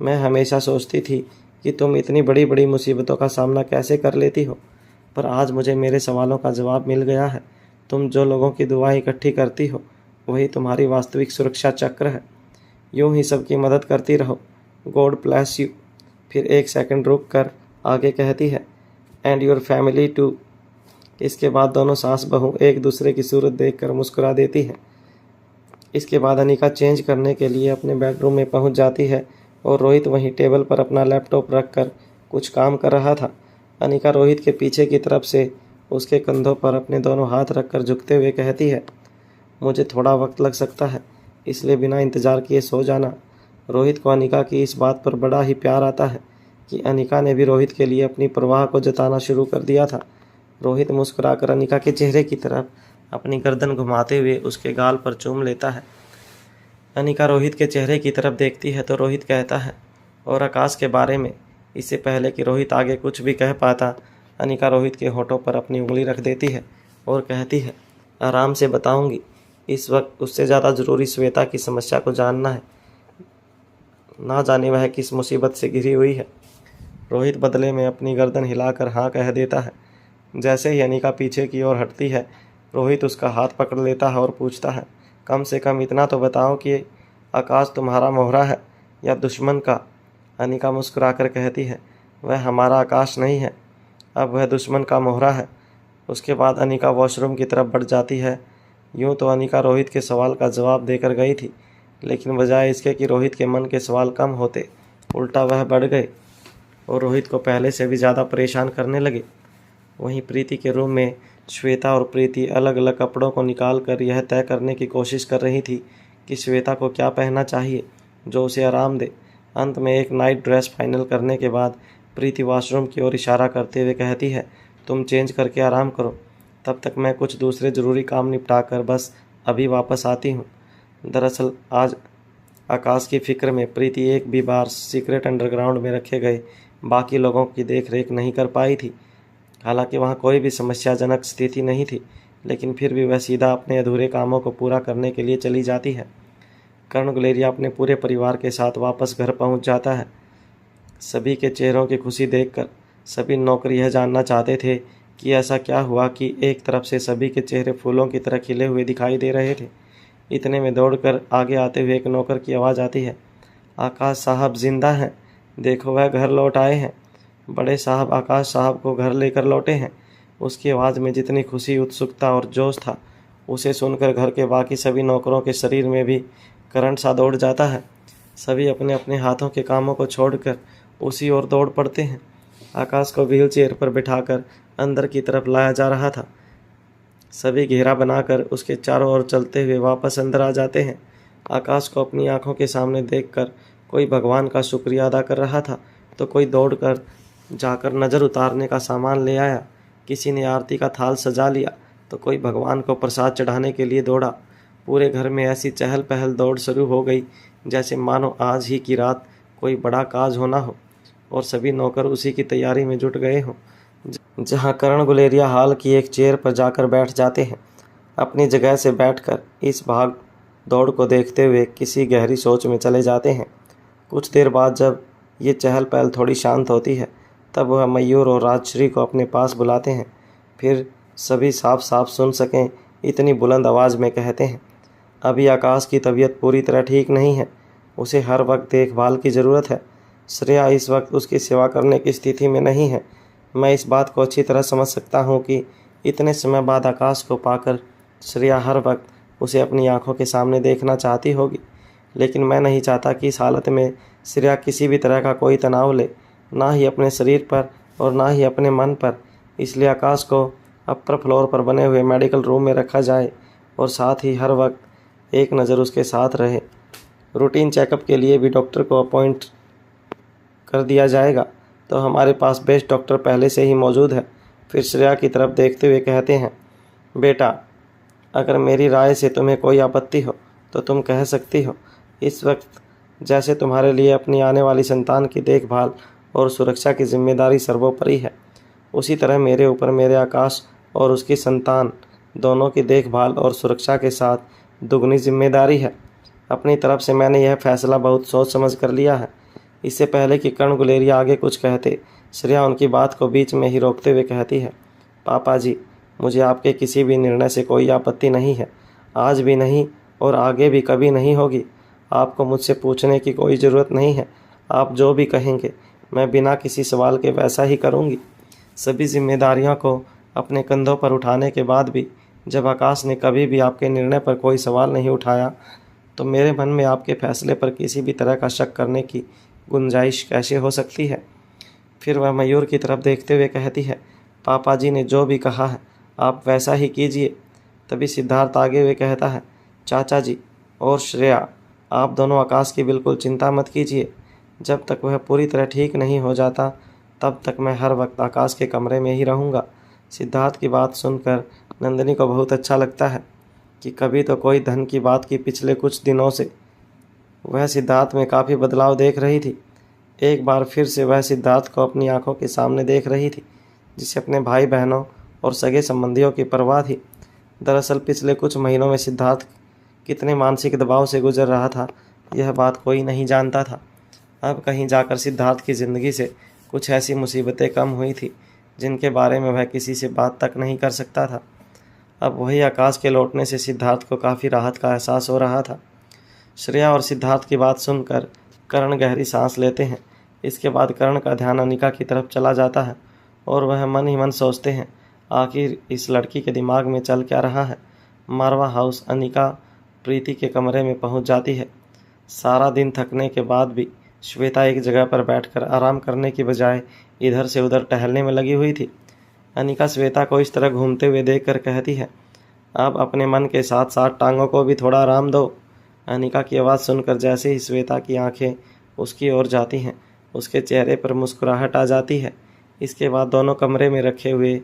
Speaker 2: मैं हमेशा सोचती थी कि तुम इतनी बड़ी बड़ी मुसीबतों का सामना कैसे कर लेती हो, पर आज मुझे मेरे सवालों का जवाब मिल गया है। तुम जो लोगों की दुआएं इकट्ठी करती हो वही तुम्हारी वास्तविक सुरक्षा चक्र है। यूं ही सबकी मदद करती रहो। God bless you. फिर एक सेकंड रुक कर आगे कहती है, एंड योर फैमिली टू। इसके बाद दोनों सास बहू एक दूसरे की सूरत देखकर मुस्कुरा देती हैं। इसके बाद अनिका चेंज करने के लिए अपने बेडरूम में पहुंच जाती है और रोहित वहीं टेबल पर अपना लैपटॉप रखकर कुछ काम कर रहा था। अनिका रोहित के पीछे की तरफ से उसके कंधों पर अपने दोनों हाथ रखकर झुकते हुए कहती है, मुझे थोड़ा वक्त लग सकता है, इसलिए बिना इंतज़ार किए सो जाना। रोहित को अनिका की इस बात पर बड़ा ही प्यार आता है कि अनिका ने भी रोहित के लिए अपनी परवाह को जताना शुरू कर दिया था। रोहित मुस्कुराकर अनिका के चेहरे की तरफ अपनी गर्दन घुमाते हुए उसके गाल पर चूम लेता है। अनिका रोहित के चेहरे की तरफ देखती है तो रोहित कहता है, और आकाश के बारे में। इससे पहले कि रोहित आगे कुछ भी कह पाता, अनिका रोहित के होठों पर अपनी उंगली रख देती है और कहती है, आराम से बताऊंगी। इस वक्त उससे ज़्यादा ज़रूरी श्वेता की समस्या को जानना है। ना जाने वह किस मुसीबत से घिरी हुई है। रोहित बदले में अपनी गर्दन हिलाकर हाँ कह देता है। जैसे ही अनिका पीछे की ओर हटती है, रोहित उसका हाथ पकड़ लेता है और पूछता है, कम से कम इतना तो बताओ कि आकाश तुम्हारा मोहरा है या दुश्मन का। अनिका मुस्कुराकर कहती है, वह हमारा आकाश नहीं है, अब वह दुश्मन का मोहरा है। उसके बाद अनिका वॉशरूम की तरफ बढ़ जाती है। यूँ तो अनिका रोहित के सवाल का जवाब देकर गई थी, लेकिन बजाय इसके कि रोहित के मन के सवाल कम होते, उल्टा वह बढ़ गए और रोहित को पहले से भी ज़्यादा परेशान करने लगे। वहीं प्रीति के रूम में श्वेता और प्रीति अलग अलग कपड़ों को निकाल कर यह तय करने की कोशिश कर रही थी कि श्वेता को क्या पहनना चाहिए जो उसे आराम दे। अंत में एक नाइट ड्रेस फाइनल करने के बाद प्रीति वॉशरूम की ओर इशारा करते हुए कहती है, तुम चेंज करके आराम करो, तब तक मैं कुछ दूसरे ज़रूरी काम निपटा कर बस अभी वापस आती हूँ। दरअसल आज आकाश की फ़िक्र में प्रीति एक भी बार सीक्रेट अंडरग्राउंड में रखे गए बाकी लोगों की देख रेख नहीं कर पाई थी। हालांकि वहाँ कोई भी समस्याजनक स्थिति नहीं थी, लेकिन फिर भी वह सीधा अपने अधूरे कामों को पूरा करने के लिए चली जाती है। कर्ण गुलेरिया अपने पूरे परिवार के साथ वापस घर पहुँच जाता है। सभी के चेहरों की खुशी देखकर सभी नौकर यह जानना चाहते थे कि ऐसा क्या हुआ कि एक तरफ से सभी के चेहरे फूलों की तरह खिले हुए दिखाई दे रहे थे। इतने में दौड़कर आगे आते हुए एक नौकर की आवाज़ आती है, आकाश साहब जिंदा हैं, देखो वह घर लौट आए हैं। बड़े साहब आकाश साहब को घर लेकर लौटे हैं। उसकी आवाज़ में जितनी खुशी, उत्सुकता और जोश था, उसे सुनकर घर के बाकी सभी नौकरों के शरीर में भी करंट सा दौड़ जाता है। सभी अपने अपने हाथों के कामों को छोड़कर उसी ओर दौड़ पड़ते हैं। आकाश को व्हील चेयर पर बिठाकर अंदर की तरफ लाया जा रहा था। सभी घेरा बनाकर उसके चारों ओर चलते हुए वापस अंदर आ जाते हैं। आकाश को अपनी आंखों के सामने देखकर कोई भगवान का शुक्रिया अदा कर रहा था, तो कोई दौड़कर जाकर नज़र उतारने का सामान ले आया। किसी ने आरती का थाल सजा लिया, तो कोई भगवान को प्रसाद चढ़ाने के लिए दौड़ा। पूरे घर में ऐसी चहल पहल दौड़ शुरू हो गई जैसे मानो आज ही की रात कोई बड़ा काज होना हो और सभी नौकर उसी की तैयारी में जुट गए हों। जहाँ कर्ण गुलेरिया हाल की एक चेयर पर जाकर बैठ जाते हैं। अपनी जगह से बैठकर इस भाग दौड़ को देखते हुए किसी गहरी सोच में चले जाते हैं। कुछ देर बाद जब ये चहल पहल थोड़ी शांत होती है, तब वह मयूर और राजश्री को अपने पास बुलाते हैं। फिर सभी साफ साफ सुन सकें इतनी बुलंद आवाज़ में कहते हैं, अभी आकाश की तबीयत पूरी तरह ठीक नहीं है, उसे हर वक्त देखभाल की ज़रूरत है। श्रेया इस वक्त उसकी सेवा करने की स्थिति में नहीं है। मैं इस बात को अच्छी तरह समझ सकता हूँ कि इतने समय बाद आकाश को पाकर श्रेया हर वक्त उसे अपनी आंखों के सामने देखना चाहती होगी, लेकिन मैं नहीं चाहता कि इस हालत में श्रेया किसी भी तरह का कोई तनाव ले, ना ही अपने शरीर पर और ना ही अपने मन पर। इसलिए आकाश को अपर फ्लोर पर बने हुए मेडिकल रूम में रखा जाए और साथ ही हर वक्त एक नज़र उसके साथ रहे। रूटीन चेकअप के लिए भी डॉक्टर को अपॉइंट कर दिया जाएगा, तो हमारे पास बेस्ट डॉक्टर पहले से ही मौजूद है। फिर श्रेया की तरफ देखते हुए कहते हैं, बेटा, अगर मेरी राय से तुम्हें कोई आपत्ति हो तो तुम कह सकती हो। इस वक्त जैसे तुम्हारे लिए अपनी आने वाली संतान की देखभाल और सुरक्षा की जिम्मेदारी सर्वोपरि है, उसी तरह मेरे ऊपर मेरे आकाश और उसकी संतान दोनों की देखभाल और सुरक्षा के साथ दुगनी जिम्मेदारी है। अपनी तरफ से मैंने यह फैसला बहुत सोच समझ कर लिया है। इससे पहले कि कर्ण गुलेरिया आगे कुछ कहते, श्रेया उनकी बात को बीच में ही रोकते हुए कहती है, पापा जी, मुझे आपके किसी भी निर्णय से कोई आपत्ति नहीं है, आज भी नहीं और आगे भी कभी नहीं होगी। आपको मुझसे पूछने की कोई ज़रूरत नहीं है। आप जो भी कहेंगे मैं बिना किसी सवाल के वैसा ही करूँगी। सभी जिम्मेदारियों को अपने कंधों पर उठाने के बाद भी जब आकाश ने कभी भी आपके निर्णय पर कोई सवाल नहीं उठाया, तो मेरे मन में आपके फैसले पर किसी भी तरह का शक करने की गुंजाइश कैसे हो सकती है। फिर वह मयूर की तरफ देखते हुए कहती है, पापा जी ने जो भी कहा है आप वैसा ही कीजिए। तभी सिद्धार्थ आगे हुए कहता है, चाचा जी और श्रेया, आप दोनों आकाश की बिल्कुल चिंता मत कीजिए। जब तक वह पूरी तरह ठीक नहीं हो जाता तब तक मैं हर वक्त आकाश के कमरे में ही रहूँगा। सिद्धार्थ की बात सुनकर नंदिनी को बहुत अच्छा लगता है कि कभी तो कोई धन की बात की। पिछले कुछ दिनों से वह सिद्धार्थ में काफ़ी बदलाव देख रही थी। एक बार फिर से वह सिद्धार्थ को अपनी आंखों के सामने देख रही थी, जिसे अपने भाई बहनों और सगे संबंधियों की परवाह थी। दरअसल पिछले कुछ महीनों में सिद्धार्थ कितने मानसिक दबाव से गुजर रहा था, यह बात कोई नहीं जानता था। अब कहीं जाकर सिद्धार्थ की ज़िंदगी से कुछ ऐसी मुसीबतें कम हुई थी जिनके बारे में वह किसी से बात तक नहीं कर सकता था। अब वही आकाश के लौटने से सिद्धार्थ को काफ़ी राहत का एहसास हो रहा था। श्रेया और सिद्धार्थ की बात सुनकर कर्ण गहरी सांस लेते हैं। इसके बाद कर्ण का ध्यान अनिका की तरफ चला जाता है और वह मन ही मन सोचते हैं, आखिर इस लड़की के दिमाग में चल क्या रहा है। मारवा हाउस अनिका प्रीति के कमरे में पहुंच जाती है। सारा दिन थकने के बाद भी श्वेता एक जगह पर बैठकर आराम करने की बजाय इधर से उधर टहलने में लगी हुई थी। अनिका श्वेता को इस तरह घूमते हुए देखकर कहती है, अब अपने मन के साथ साथ टांगों को भी थोड़ा आराम दो। अनिका की आवाज़ सुनकर जैसे ही श्वेता की आंखें उसकी ओर जाती हैं, उसके चेहरे पर मुस्कुराहट आ जाती है। इसके बाद दोनों कमरे में रखे हुए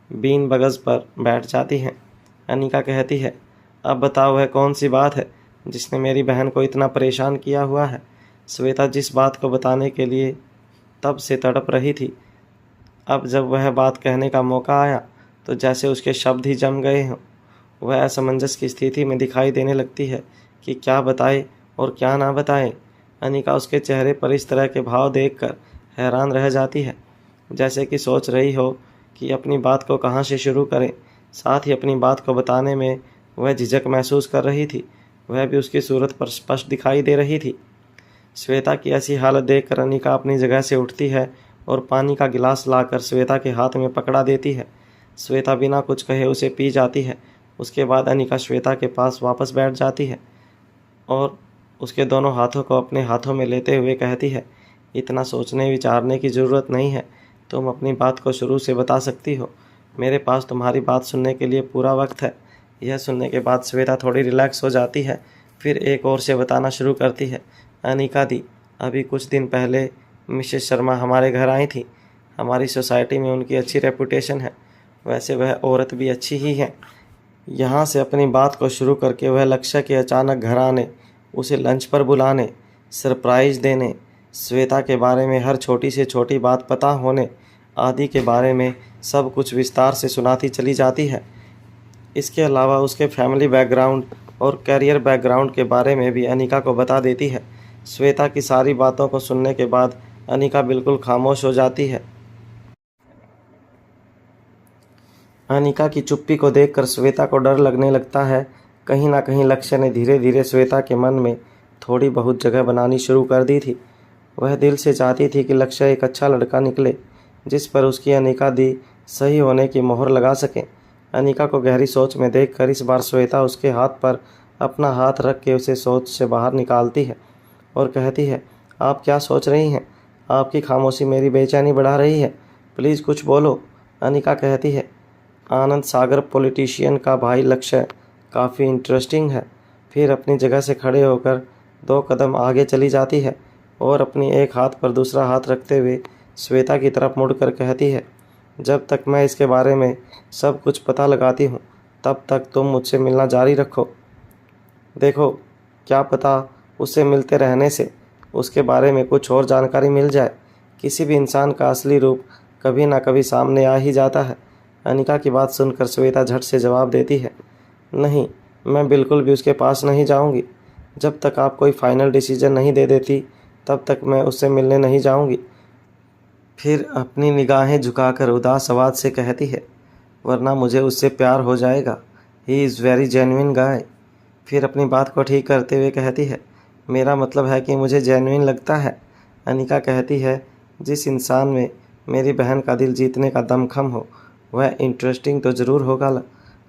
Speaker 2: बीन बगज़ पर बैठ जाती हैं। अनिका कहती है, अब बताओ वह कौन सी बात है जिसने मेरी बहन को इतना परेशान किया हुआ है। श्वेता जिस बात को बताने के लिए तब से तड़प रही थी, अब जब वह बात कहने का मौका आया तो जैसे उसके शब्द ही जम गए हों। वह असमंजस की स्थिति में दिखाई देने लगती है कि क्या बताए और क्या ना बताए। अनिका उसके चेहरे पर इस तरह के भाव देखकर हैरान रह जाती है, जैसे कि सोच रही हो कि अपनी बात को कहाँ से शुरू करें। साथ ही अपनी बात को बताने में वह झिझक महसूस कर रही थी, वह भी उसकी सूरत पर स्पष्ट दिखाई दे रही थी। श्वेता की ऐसी हालत देखकर अनिका अपनी जगह से उठती है और पानी का गिलास लाकर श्वेता के हाथ में पकड़ा देती है। श्वेता बिना कुछ कहे उसे पी जाती है। उसके बाद अनिका श्वेता के पास वापस बैठ जाती है और उसके दोनों हाथों को अपने हाथों में लेते हुए कहती है, इतना सोचने विचारने की ज़रूरत नहीं है, तुम अपनी बात को शुरू से बता सकती हो। मेरे पास तुम्हारी बात सुनने के लिए पूरा वक्त है। यह सुनने के बाद श्वेता थोड़ी रिलैक्स हो जाती है, फिर एक और से बताना शुरू करती है। अनिका दी, अभी कुछ दिन पहले मिसेस शर्मा हमारे घर आई थी। हमारी सोसाइटी में उनकी अच्छी रेपुटेशन है। वैसे वह औरत भी अच्छी ही है। यहाँ से अपनी बात को शुरू करके वह लक्ष्य के अचानक घर आने, उसे लंच पर बुलाने, सरप्राइज़ देने, श्वेता के बारे में हर छोटी से छोटी बात पता होने आदि के बारे में सब कुछ विस्तार से सुनाती चली जाती है। इसके अलावा उसके फैमिली बैकग्राउंड और करियर बैकग्राउंड के बारे में भी अनिका को बता देती है। श्वेता की सारी बातों को सुनने के बाद अनिका बिल्कुल खामोश हो जाती है। अनिका की चुप्पी को देखकर श्वेता को डर लगने लगता है। कहीं ना कहीं लक्ष्य ने धीरे धीरे श्वेता के मन में थोड़ी बहुत जगह बनानी शुरू कर दी थी। वह दिल से चाहती थी कि लक्ष्य एक अच्छा लड़का निकले जिस पर उसकी अनिका दी सही होने की मोहर लगा सके। अनिका को गहरी सोच में देखकर इस बार श्वेता उसके हाथ पर अपना हाथ रख के उसे सोच से बाहर निकालती है और कहती है, आप क्या सोच रही हैं? आपकी खामोशी मेरी बेचैनी बढ़ा रही है। प्लीज़ कुछ बोलो। अनिका कहती है, आनंद सागर पॉलिटिशियन का भाई लक्ष्य काफ़ी इंटरेस्टिंग है। फिर अपनी जगह से खड़े होकर 2 कदम आगे चली जाती है और अपनी एक हाथ पर दूसरा हाथ रखते हुए श्वेता की तरफ मुड़कर कहती है, जब तक मैं इसके बारे में सब कुछ पता लगाती हूँ तब तक तुम मुझसे मिलना जारी रखो। देखो, क्या पता उससे मिलते रहने से उसके बारे में कुछ और जानकारी मिल जाए। किसी भी इंसान का असली रूप कभी ना कभी सामने आ ही जाता है। अनिका की बात सुनकर श्वेता झट से जवाब देती है, नहीं, मैं बिल्कुल भी उसके पास नहीं जाऊंगी। जब तक आप कोई फाइनल डिसीजन नहीं दे देती तब तक मैं उससे मिलने नहीं जाऊंगी। फिर अपनी निगाहें झुकाकर उदास आवाज़ से कहती है, वरना मुझे उससे प्यार हो जाएगा। ही इज़ वेरी जेन्युइन गाय। फिर अपनी बात को ठीक करते हुए कहती है, मेरा मतलब है कि मुझे जेन्युइन लगता है। अनिका कहती है, जिस इंसान में मेरी बहन का दिल जीतने का दमखम हो वह इंटरेस्टिंग तो ज़रूर होगा।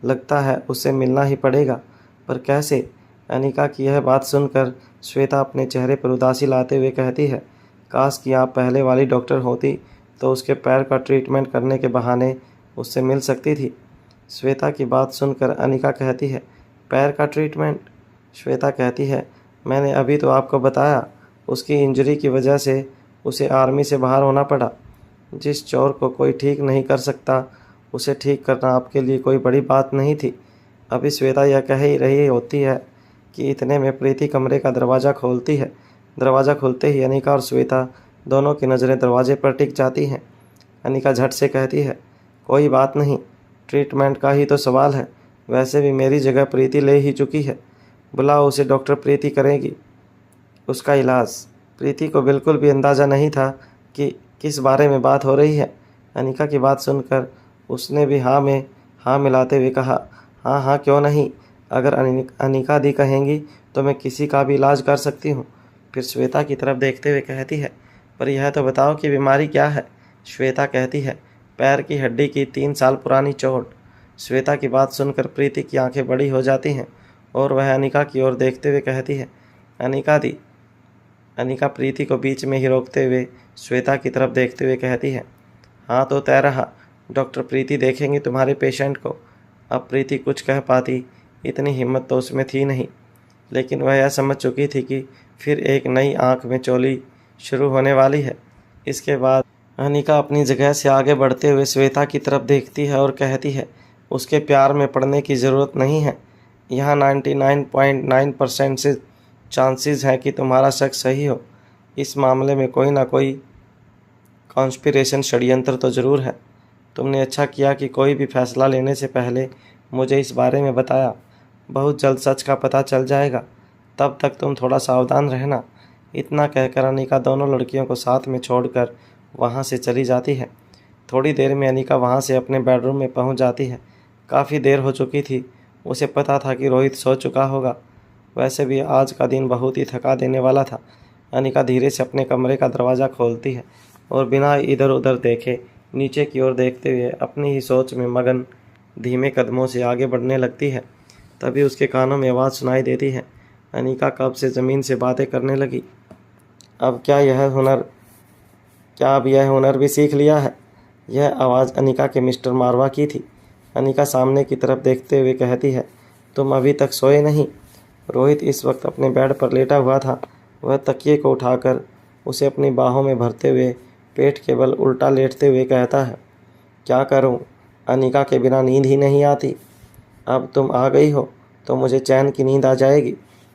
Speaker 2: लगता है उससे मिलना ही पड़ेगा, पर कैसे? अनिका की यह बात सुनकर श्वेता अपने चेहरे पर उदासी लाते हुए कहती है, काश कि आप पहले वाली डॉक्टर होती तो उसके पैर का ट्रीटमेंट करने के बहाने उससे मिल सकती थी। श्वेता की बात सुनकर अनिका कहती है, पैर का ट्रीटमेंट? श्वेता कहती है, मैंने अभी तो आपको बताया, उसकी इंजरी की वजह से उसे आर्मी से बाहर होना पड़ा। जिस चोर को कोई ठीक नहीं कर सकता उसे ठीक करना आपके लिए कोई बड़ी बात नहीं थी। अभी श्वेता यह कह ही रही होती है कि इतने में प्रीति कमरे का दरवाज़ा खोलती है। दरवाज़ा खुलते ही अनिका और श्वेता दोनों की नज़रें दरवाजे पर टिक जाती हैं। अनिका झट से कहती है, कोई बात नहीं, ट्रीटमेंट का ही तो सवाल है। वैसे भी मेरी जगह प्रीति ले ही चुकी है। बुलाओ उसे, डॉक्टर प्रीति करेगी उसका इलाज। प्रीति को बिल्कुल भी अंदाज़ा नहीं था कि किस बारे में बात हो रही है। अनिका की बात सुनकर उसने भी हाँ में हाँ मिलाते हुए कहा, हाँ हाँ क्यों नहीं, अगर अनिका दी कहेंगी तो मैं किसी का भी इलाज कर सकती हूँ। फिर श्वेता की तरफ देखते हुए कहती है, पर यह तो बताओ कि बीमारी क्या है? श्वेता कहती है, पैर की हड्डी की 3 साल पुरानी चोट। श्वेता की बात सुनकर प्रीति की आंखें बड़ी हो जाती हैं और वह अनिका की ओर देखते हुए कहती है, अनिका दी। अनिका प्रीति को बीच में ही रोकते हुए श्वेता की तरफ देखते हुए कहती है, हाँ तो तय रहा, डॉक्टर प्रीति देखेंगी तुम्हारे पेशेंट को। अब प्रीति कुछ कह पाती इतनी हिम्मत तो उसमें थी नहीं, लेकिन वह यह समझ चुकी थी कि फिर एक नई आंख में चोली शुरू होने वाली है। इसके बाद अनिका अपनी जगह से आगे बढ़ते हुए श्वेता की तरफ देखती है और कहती है, उसके प्यार में पड़ने की ज़रूरत नहीं है। यहाँ 99.9% से चांसेस हैं कि तुम्हारा शक सही हो। इस मामले में कोई ना कोई कॉन्स्पिरेशन षड्यंत्र तो ज़रूर है। तुमने अच्छा किया कि कोई भी फैसला लेने से पहले मुझे इस बारे में बताया। बहुत जल्द सच का पता चल जाएगा, तब तक तुम थोड़ा सावधान रहना। इतना कहकर अनिका दोनों लड़कियों को साथ में छोड़कर वहाँ से चली जाती है। थोड़ी देर में अनिका वहाँ से अपने बेडरूम में पहुँच जाती है। काफ़ी देर हो चुकी थी। उसे पता था कि रोहित सो चुका होगा। वैसे भी आज का दिन बहुत ही थका देने वाला था। अनिका धीरे से अपने कमरे का दरवाज़ा खोलती है और बिना इधर उधर देखे नीचे की ओर देखते हुए अपनी ही सोच में मगन धीमे कदमों से आगे बढ़ने लगती है। तभी उसके कानों में आवाज़ सुनाई देती है। अनिका कब से ज़मीन से बातें करने लगी। अब यह हुनर भी सीख लिया है। यह आवाज़ अनिका के मिस्टर मारवा की थी। अनिका सामने की तरफ देखते हुए कहती है, तुम अभी तक सोए नहीं? रोहित इस वक्त अपने बेड पर लेटा हुआ था। वह तकिए को उठाकर उसे अपनी बाहों में भरते हुए पेट के बल उल्टा लेटते हुए कहता है, क्या करूं? अनिका के बिना नींद ही नहीं आती। अब तुम आ गई हो तो मुझे चैन की नींद आ जाएगी।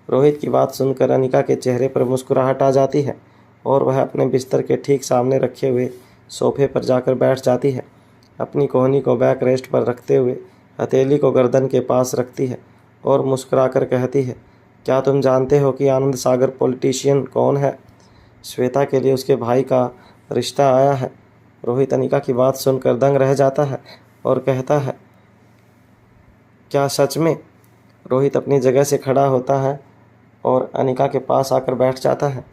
Speaker 2: रोहित की बात सुनकर अनिका के चेहरे पर मुस्कुराहट आ जाती है और वह अपने बिस्तर के ठीक सामने रखे हुए सोफे पर जाकर बैठ जाती है। अपनी कोहनी को बैक रेस्ट पर रखते हुए हथेली को गर्दन के पास रखती है और मुस्कुराकर कहती है, क्या तुम जानते हो कि आनंद सागर पॉलिटिशियन कौन है? श्वेता के लिए उसके भाई का रिश्ता आया है। रोहित अनिका की बात सुनकर दंग रह जाता है और कहता है, क्या सच में? रोहित अपनी जगह से खड़ा होता है और अनिका के पास आकर बैठ जाता है।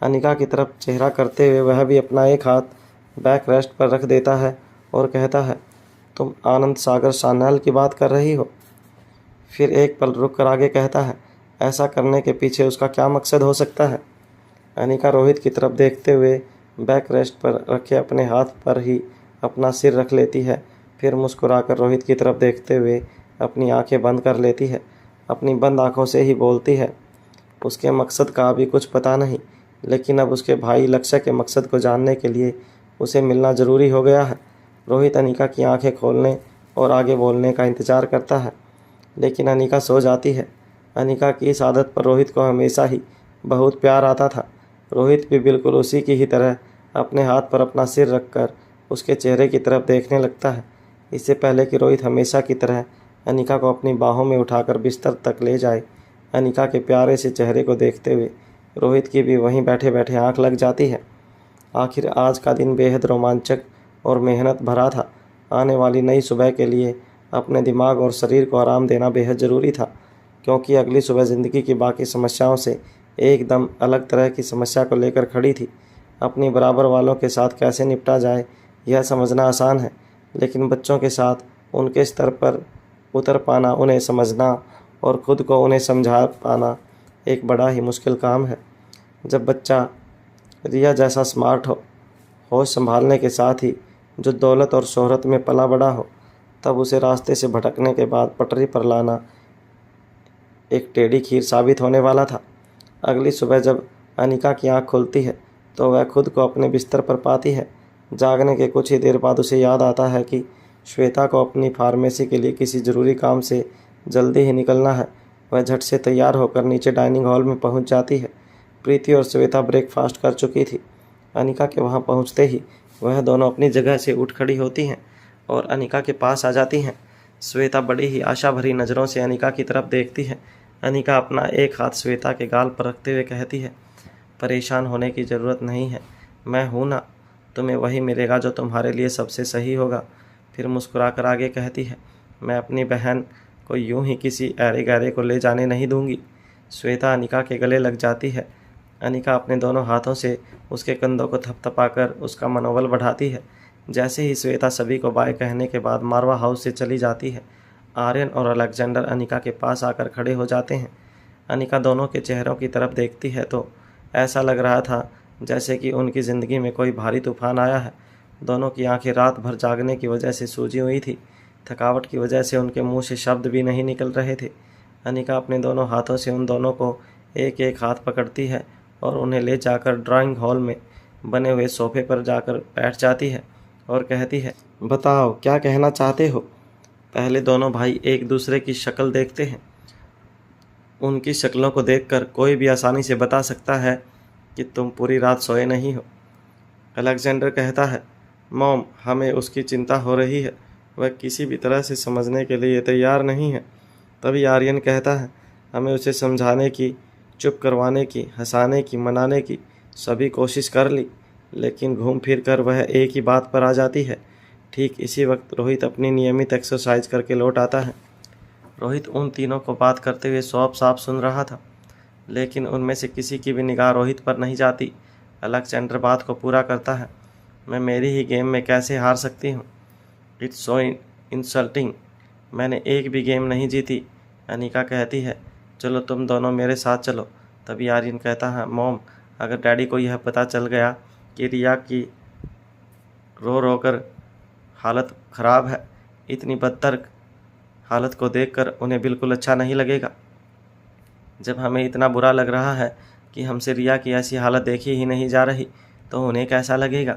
Speaker 2: अनिका की तरफ चेहरा करते हुए वह भी अपना एक हाथ बैक रेस्ट पर रख देता है और कहता है, तुम आनंद सागर सान्याल की बात कर रही हो? फिर एक पल रुक कर आगे कहता है, ऐसा करने के पीछे उसका क्या मकसद हो सकता है। अनिका रोहित की तरफ देखते हुए बैक रेस्ट पर रखे अपने हाथ पर ही अपना सिर रख लेती है। फिर मुस्कुराकर रोहित की तरफ देखते हुए अपनी आंखें बंद कर लेती है। अपनी बंद आंखों से ही बोलती है, उसके मकसद का अभी कुछ पता नहीं, लेकिन अब उसके भाई लक्ष्य के मकसद को जानने के लिए उसे मिलना ज़रूरी हो गया है। रोहित अनिका की आंखें खोलने और आगे बोलने का इंतज़ार करता है, लेकिन अनिका सो जाती है। अनिका की इस आदत पर रोहित को हमेशा ही बहुत प्यार आता था। रोहित भी बिल्कुल उसी की ही तरह अपने हाथ पर अपना सिर रखकर उसके चेहरे की तरफ देखने लगता है। इससे पहले कि रोहित हमेशा की तरह अनिका को अपनी बाहों में उठाकर बिस्तर तक ले जाए, अनिका के प्यारे से चेहरे को देखते हुए रोहित की भी वहीं बैठे बैठे आंख लग जाती है। आखिर आज का दिन बेहद रोमांचक और मेहनत भरा था। आने वाली नई सुबह के लिए अपने दिमाग और शरीर को आराम देना बेहद ज़रूरी था, क्योंकि अगली सुबह ज़िंदगी की बाकी समस्याओं से एकदम अलग तरह की समस्या को लेकर खड़ी थी। अपनी बराबर वालों के साथ कैसे निपटा जाए यह समझना आसान है, लेकिन बच्चों के साथ उनके स्तर पर उतर पाना, उन्हें समझना और ख़ुद को उन्हें समझा पाना एक बड़ा ही मुश्किल काम है। जब बच्चा रिया जैसा स्मार्ट हो, होश संभालने के साथ ही जो दौलत और शोहरत में पला बड़ा हो, तब उसे रास्ते से भटकने के बाद पटरी पर लाना एक टेढ़ी खीर साबित होने वाला था। अगली सुबह जब अनिका की आंख खुलती है तो वह खुद को अपने बिस्तर पर पाती है। जागने के कुछ ही देर बाद उसे याद आता है कि श्वेता को अपनी फार्मेसी के लिए किसी ज़रूरी काम से जल्दी ही निकलना है। वह झट से तैयार होकर नीचे डाइनिंग हॉल में पहुंच जाती है। प्रीति और श्वेता ब्रेकफास्ट कर चुकी थी। अनिका के वहां पहुंचते ही वह दोनों अपनी जगह से उठ खड़ी होती हैं और अनिका के पास आ जाती हैं। श्वेता बड़ी ही आशा भरी नज़रों से अनिका की तरफ देखती है। अनिका अपना एक हाथ श्वेता के गाल पर रखते हुए कहती है, परेशान होने की ज़रूरत नहीं है, मैं हूँ ना, तुम्हें वही मिलेगा जो तुम्हारे लिए सबसे सही होगा। फिर मुस्कुरा कर आगे कहती है, मैं अपनी बहन को यूं ही किसी ऐरे गैरे को ले जाने नहीं दूंगी। श्वेता अनिका के गले लग जाती है। अनिका अपने दोनों हाथों से उसके कंधों को थपथपाकर उसका मनोबल बढ़ाती है। जैसे ही श्वेता सभी को बाय कहने के बाद मारवा हाउस से चली जाती है, आर्यन और अलेक्जेंडर अनिका के पास आकर खड़े हो जाते हैं। अनिका दोनों के चेहरों की तरफ देखती है तो ऐसा लग रहा था जैसे कि उनकी ज़िंदगी में कोई भारी तूफान आया है। दोनों की आंखें रात भर जागने की वजह से सूजी हुई थी। थकावट की वजह से उनके मुंह से शब्द भी नहीं निकल रहे थे। अनिका अपने दोनों हाथों से उन दोनों को एक एक हाथ पकड़ती है और उन्हें ले जाकर ड्राइंग हॉल में बने हुए सोफे पर जाकर बैठ जाती है और कहती है, बताओ क्या कहना चाहते हो। पहले दोनों भाई एक दूसरे की शक्ल देखते हैं। उनकी शक्लों को देखकर कोई भी आसानी से बता सकता है कि तुम पूरी रात सोए नहीं हो। अलेक्जेंडर कहता है, मॉम, हमें उसकी चिंता हो रही है, वह किसी भी तरह से समझने के लिए तैयार नहीं है। तभी आर्यन कहता है, हमें उसे समझाने की, चुप करवाने की, हंसाने की, मनाने की सभी कोशिश कर ली, लेकिन घूम फिर कर वह एक ही बात पर आ जाती है। ठीक इसी वक्त रोहित अपनी नियमित एक्सरसाइज करके लौट आता है। रोहित उन तीनों को बात करते हुए सौंफ साफ सुन रहा था, लेकिन उनमें से किसी की भी निगाह रोहित पर नहीं जाती। अलेक्जेंडर बात को पूरा करता है, मैं मेरी ही गेम में कैसे हार सकती हूँ, इट्स सो इंसल्टिंग, मैंने एक भी गेम नहीं जीती। अनिका कहती है, चलो तुम दोनों मेरे साथ चलो। तभी आर्यन कहता है, मॉम, अगर डैडी को यह पता चल गया कि रिया की रो रो कर हालत ख़राब है, इतनी बदतर हालत को देखकर उन्हें बिल्कुल अच्छा नहीं लगेगा। जब हमें इतना बुरा लग रहा है कि हमसे रिया की ऐसी हालत देखी ही नहीं जा रही, तो उन्हें कैसा लगेगा।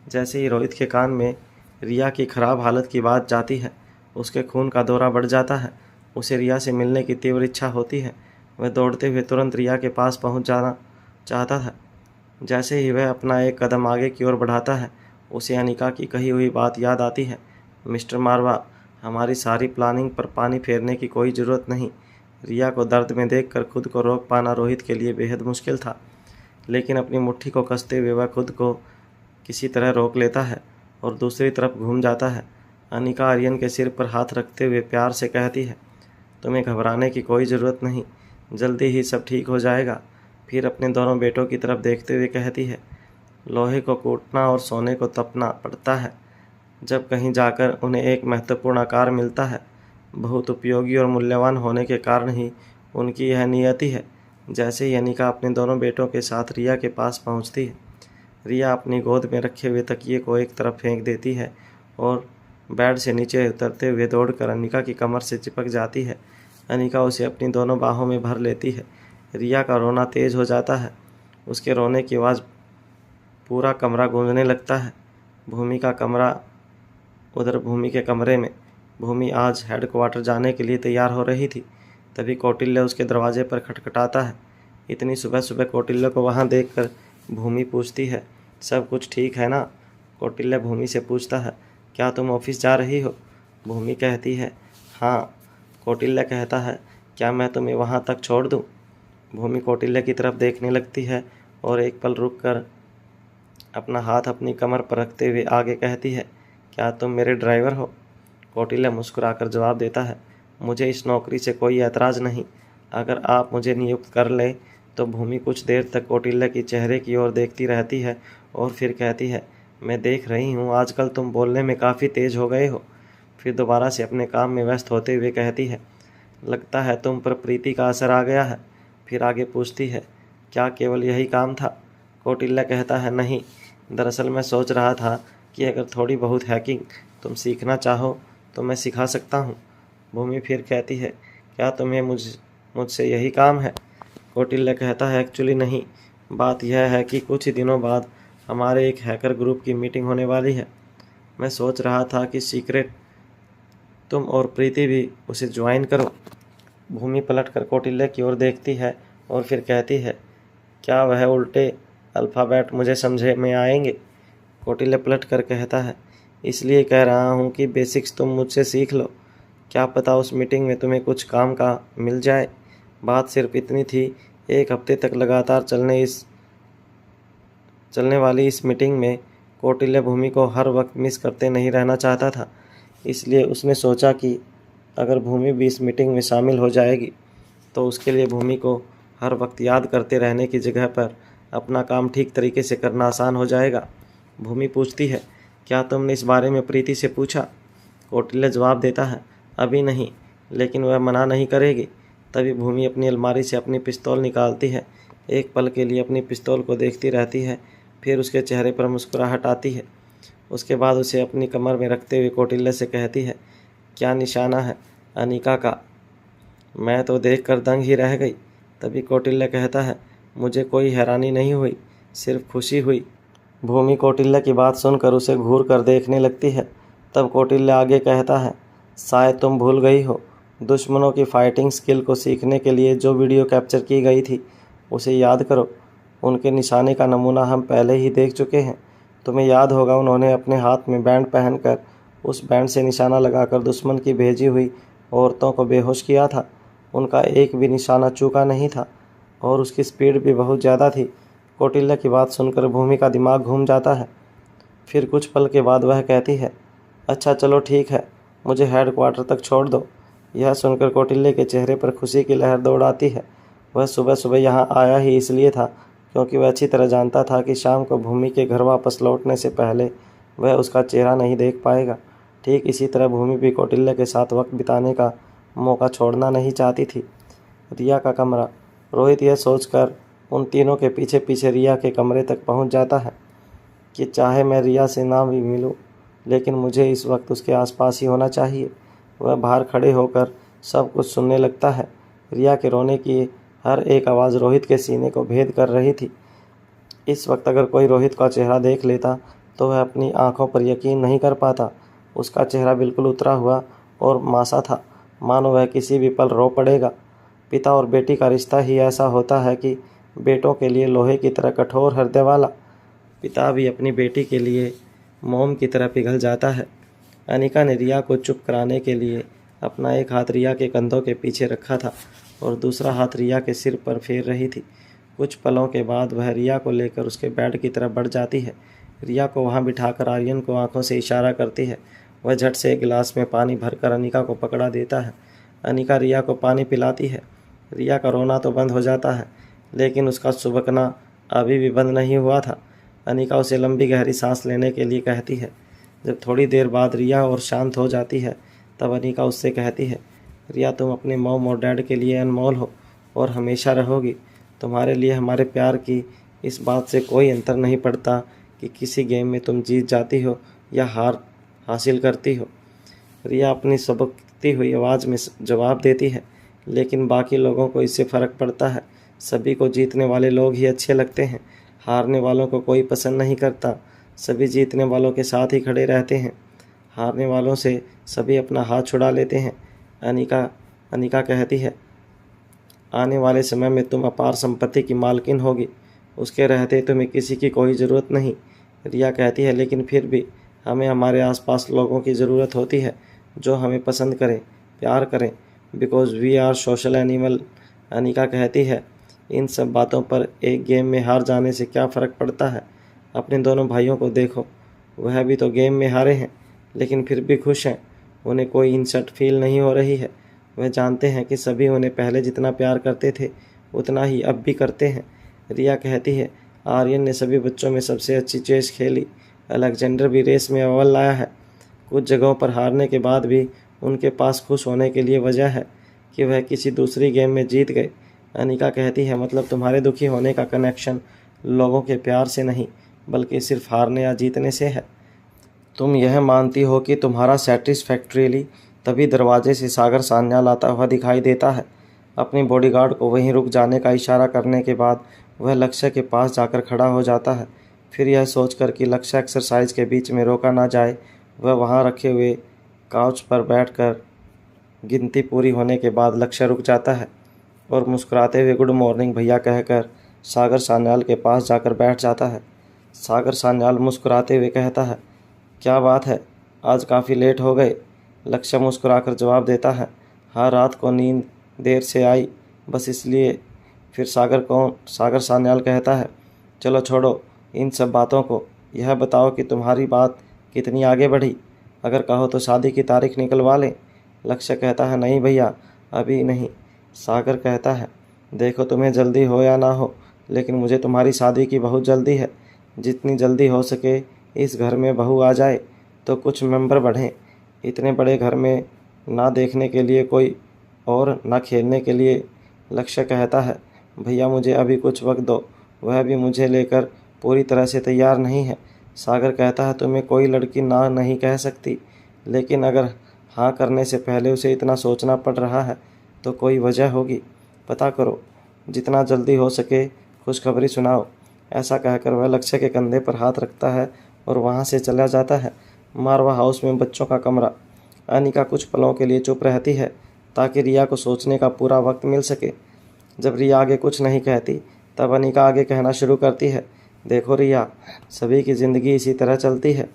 Speaker 2: जैसे ही रोहित के कान में रिया की ख़राब हालत की बात जाती है, उसके खून का दौरा बढ़ जाता है। उसे रिया से मिलने की तीव्र इच्छा होती है। वह दौड़ते हुए तुरंत रिया के पास पहुंच जाना चाहता था। जैसे ही वह अपना एक कदम आगे की ओर बढ़ाता है, उसे अनिका की कही हुई बात याद आती है, मिस्टर मारवा, हमारी सारी प्लानिंग पर पानी फेरने की कोई ज़रूरत नहीं। रिया को दर्द में देखकर खुद को रोक पाना रोहित के लिए बेहद मुश्किल था, लेकिन अपनी मुट्ठी को कसते हुए वह खुद को किसी तरह रोक लेता है और दूसरी तरफ घूम जाता है। अनिका आर्यन के सिर पर हाथ रखते हुए प्यार से कहती है, तुम्हें घबराने की कोई ज़रूरत नहीं, जल्दी ही सब ठीक हो जाएगा। फिर अपने दोनों बेटों की तरफ देखते हुए कहती है, लोहे को कूटना और सोने को तपना पड़ता है, जब कहीं जाकर उन्हें एक महत्वपूर्ण आकार मिलता है, बहुत उपयोगी और मूल्यवान होने के कारण ही उनकी यह नियति है। जैसे ही अनिका अपने दोनों बेटों के साथ रिया के पास पहुंचती है, रिया अपनी गोद में रखे हुए तकिए को एक तरफ फेंक देती है और बेड से नीचे उतरते हुए दौड़कर अनिका की कमर से चिपक जाती है। अनिका उसे अपनी दोनों बाहों में भर लेती है। रिया का रोना तेज हो जाता है। उसके रोने की आवाज़ पूरा कमरा गूंजने लगता है। भूमि के कमरे में भूमि आज हेडक्वार्टर जाने के लिए तैयार हो रही थी। तभी कौटिल्य उसके दरवाजे पर खटखटाता है। इतनी सुबह सुबह कौटिल्य को वहाँ देखकर भूमि पूछती है, सब कुछ ठीक है ना? कौटिल्य भूमि से पूछता है, क्या तुम ऑफिस जा रही हो? भूमि कहती है, हाँ। कौटिल्य कहता है, क्या मैं तुम्हें वहाँ तक छोड़ दूँ? भूमि कौटिल्य की तरफ देखने लगती है और एक पल रुककर अपना हाथ अपनी कमर पर रखते हुए आगे कहती है, क्या तुम मेरे ड्राइवर हो? कौटिल्य मुस्कुराकर जवाब देता है, मुझे इस नौकरी से कोई ऐतराज़ नहीं, अगर आप मुझे नियुक्त कर लें तो। भूमि कुछ देर तक कौटिल्य की चेहरे की ओर देखती रहती है और फिर कहती है, मैं देख रही हूँ आजकल तुम बोलने में काफ़ी तेज़ हो गए हो। फिर दोबारा से अपने काम में व्यस्त होते हुए कहती है, लगता है तुम पर प्रीति का असर आ गया है। फिर आगे पूछती है, क्या केवल यही काम था? कौटिल्य कहता है, नहीं, दरअसल मैं सोच रहा था कि अगर थोड़ी बहुत हैकिंग तुम सीखना चाहो तो मैं सिखा सकता हूँ। भूमि फिर कहती है, क्या तुम्हें मुझसे यही काम है? कौटिल्य कहता है, एक्चुअली नहीं, बात यह है कि कुछ ही दिनों बाद हमारे एक हैकर ग्रुप की मीटिंग होने वाली है। मैं सोच रहा था कि सीक्रेट तुम और प्रीति भी उसे ज्वाइन करो। भूमि पलटकर कौटिल्य की ओर देखती है और फिर कहती है, क्या वह उल्टे अल्फ़ाबेट मुझे समझे में आएंगे? कौटिल्य पलटकर कहता है, इसलिए कह रहा हूँ कि बेसिक्स तुम मुझसे सीख लो, क्या पता उस मीटिंग में तुम्हें कुछ काम का मिल जाए। बात सिर्फ इतनी थी, एक हफ्ते तक लगातार चलने वाली इस मीटिंग में कौटिल्य भूमि को हर वक्त मिस करते नहीं रहना चाहता था। इसलिए उसने सोचा कि अगर भूमि भी इस मीटिंग में शामिल हो जाएगी तो उसके लिए भूमि को हर वक्त याद करते रहने की जगह पर अपना काम ठीक तरीके से करना आसान हो जाएगा। भूमि पूछती है, क्या तुमने इस बारे में प्रीति से पूछा? कौटिल्य जवाब देता है, अभी नहीं, लेकिन वह मना नहीं करेगी। तभी भूमि अपनी अलमारी से अपनी पिस्तौल निकालती है। एक पल के लिए अपनी पिस्तौल को देखती रहती है, फिर उसके चेहरे पर मुस्कुराहट आती है। उसके बाद उसे अपनी कमर में रखते हुए कौटिल्य से कहती है, क्या निशाना है अनिका का? मैं तो देखकर दंग ही रह गई। तभी कौटिल्य कहता है, मुझे कोई हैरानी नहीं हुई, सिर्फ खुशी हुई। भूमि कौटिल्य की बात सुनकर उसे घूर कर देखने लगती है। तब कौटिल्य आगे कहता है, शायद तुम भूल गई हो, दुश्मनों की फाइटिंग स्किल को सीखने के लिए जो वीडियो कैप्चर की गई थी उसे याद करो। उनके निशाने का नमूना हम पहले ही देख चुके हैं। तुम्हें याद होगा उन्होंने अपने हाथ में बैंड पहनकर उस बैंड से निशाना लगाकर दुश्मन की भेजी हुई औरतों को बेहोश किया था। उनका एक भी निशाना चूका नहीं था और उसकी स्पीड भी बहुत ज़्यादा थी। कौटिल्य की बात सुनकर भूमि का दिमाग घूम जाता है। फिर कुछ पल के बाद वह कहती है, अच्छा चलो ठीक है, मुझे हेडक्वार्टर तक छोड़ दो। यह सुनकर कौटिल्य के चेहरे पर खुशी की लहर दौड़ आती है। वह सुबह सुबह यहाँ आया ही इसलिए था क्योंकि वह अच्छी तरह जानता था कि शाम को भूमि के घर वापस लौटने से पहले वह उसका चेहरा नहीं देख पाएगा। ठीक इसी तरह भूमि भी कौटिल्य के साथ वक्त बिताने का मौका छोड़ना नहीं चाहती थी। रिया का कमरा। रोहित यह सोचकर उन तीनों के पीछे पीछे रिया के कमरे तक पहुंच जाता है कि चाहे मैं रिया से ना भी मिलूं, लेकिन मुझे इस वक्त उसके आसपास ही होना चाहिए। वह बाहर खड़े होकर सब कुछ सुनने लगता है। रिया के रोने की हर एक आवाज़ रोहित के सीने को भेद कर रही थी। इस वक्त अगर कोई रोहित का चेहरा देख लेता तो वह अपनी आंखों पर यकीन नहीं कर पाता। उसका चेहरा बिल्कुल उतरा हुआ और मासा था, मानो वह किसी भी पल रो पड़ेगा। पिता और बेटी का रिश्ता ही ऐसा होता है कि बेटों के लिए लोहे की तरह कठोर हृदय वाला, पिता भी अपनी बेटी के लिए मोम की तरह पिघल जाता है। अनिका ने रिया को चुप कराने के लिए अपना एक हाथ रिया के कंधों के पीछे रखा था और दूसरा हाथ रिया के सिर पर फेर रही थी। कुछ पलों के बाद वह रिया को लेकर उसके बेड की तरफ बढ़ जाती है। रिया को वहां बिठाकर आर्यन को आंखों से इशारा करती है। वह झट से एक गिलास में पानी भरकर अनिका को पकड़ा देता है। अनिका रिया को पानी पिलाती है। रिया का रोना तो बंद हो जाता है, लेकिन उसका सुबकना अभी भी बंद नहीं हुआ था। अनिका उसे लंबी गहरी सांस लेने के लिए कहती है। जब थोड़ी देर बाद रिया और शांत हो जाती है तब अनिका उससे कहती है, रिया तुम अपने मॉम और डैड के लिए अनमोल हो और हमेशा रहोगी। तुम्हारे लिए हमारे प्यार की इस बात से कोई अंतर नहीं पड़ता कि किसी गेम में तुम जीत जाती हो या हार हासिल करती हो। रिया अपनी सबकती हुई आवाज़ में जवाब देती है, लेकिन बाकी लोगों को इससे फ़र्क पड़ता है। सभी को जीतने वाले लोग ही अच्छे लगते हैं, हारने वालों को कोई पसंद नहीं करता। सभी जीतने वालों के साथ ही खड़े रहते हैं, हारने वालों से सभी अपना हाथ छुड़ा लेते हैं। अनिका कहती है, आने वाले समय में तुम अपार संपत्ति की मालकिन होगी, उसके रहते तुम्हें किसी की कोई ज़रूरत नहीं। रिया कहती है, लेकिन फिर भी हमें हमारे आसपास लोगों की ज़रूरत होती है जो हमें पसंद करें, प्यार करें, because we are social animal. Anika कहती है, इन सब बातों पर एक गेम में हार जाने से क्या फ़र्क पड़ता है। अपने दोनों भाइयों को देखो, वह भी तो गेम में हारे हैं लेकिन फिर भी खुश हैं। उन्हें कोई इंसल्ट फील नहीं हो रही है। वह जानते हैं कि सभी उन्हें पहले जितना प्यार करते थे उतना ही अब भी करते हैं। रिया कहती है, आर्यन ने सभी बच्चों में सबसे अच्छी चेस खेली, अलेक्जेंडर भी रेस में अव्वल लाया है। कुछ जगहों पर हारने के बाद भी उनके पास खुश होने के लिए वजह है कि वह किसी दूसरी गेम में जीत गए। अनिका कहती है, मतलब तुम्हारे दुखी होने का कनेक्शन लोगों के प्यार से नहीं बल्कि सिर्फ हारने या जीतने से है। तुम यह मानती हो कि तुम्हारा सेटिस्फैक्ट्रीली तभी दरवाजे से सागर सान्याल आता हुआ दिखाई देता है। अपनी बॉडीगार्ड को वहीं रुक जाने का इशारा करने के बाद वह लक्ष्य के पास जाकर खड़ा हो जाता है। फिर यह सोचकर कि लक्ष्य एक्सरसाइज के बीच में रोका ना जाए, वह वहां रखे हुए काउच पर बैठकर गिनती पूरी होने के बाद लक्ष्य रुक जाता है और मुस्कुराते हुए गुड मॉर्निंग भैया कहकर सागर सान्याल के पास जाकर बैठ जाता है। सागर सान्याल मुस्कुराते हुए कहता है, क्या बात है, आज काफ़ी लेट हो गए। लक्ष्य मुस्कुराकर जवाब देता है, हाँ रात को नींद देर से आई, बस इसलिए। फिर सागर सान्याल कहता है, चलो छोड़ो इन सब बातों को, यह बताओ कि तुम्हारी बात कितनी आगे बढ़ी। अगर कहो तो शादी की तारीख निकलवा लें। लक्ष्य कहता है, नहीं भैया अभी नहीं। सागर कहता है, देखो तुम्हें जल्दी हो या ना हो, लेकिन मुझे तुम्हारी शादी की बहुत जल्दी है। जितनी जल्दी हो सके इस घर में बहू आ जाए तो कुछ मेंबर बढ़ें। इतने बड़े घर में ना देखने के लिए कोई और ना खेलने के लिए। लक्ष्य कहता है, भैया मुझे अभी कुछ वक्त दो, वह भी मुझे लेकर पूरी तरह से तैयार नहीं है। सागर कहता है, तुम्हें कोई लड़की ना नहीं कह सकती, लेकिन अगर हाँ करने से पहले उसे इतना सोचना पड़ रहा है तो कोई वजह होगी। पता करो, जितना जल्दी हो सके खुशखबरी सुनाओ। ऐसा कहकर वह लक्ष्य के कंधे पर हाथ रखता है और वहाँ से चला जाता है। मारवा हाउस में बच्चों का कमरा। अनिका कुछ पलों के लिए चुप रहती है ताकि रिया को सोचने का पूरा वक्त मिल सके। जब रिया आगे कुछ नहीं कहती तब अनिका आगे कहना शुरू करती है, देखो रिया, सभी की ज़िंदगी इसी तरह चलती है।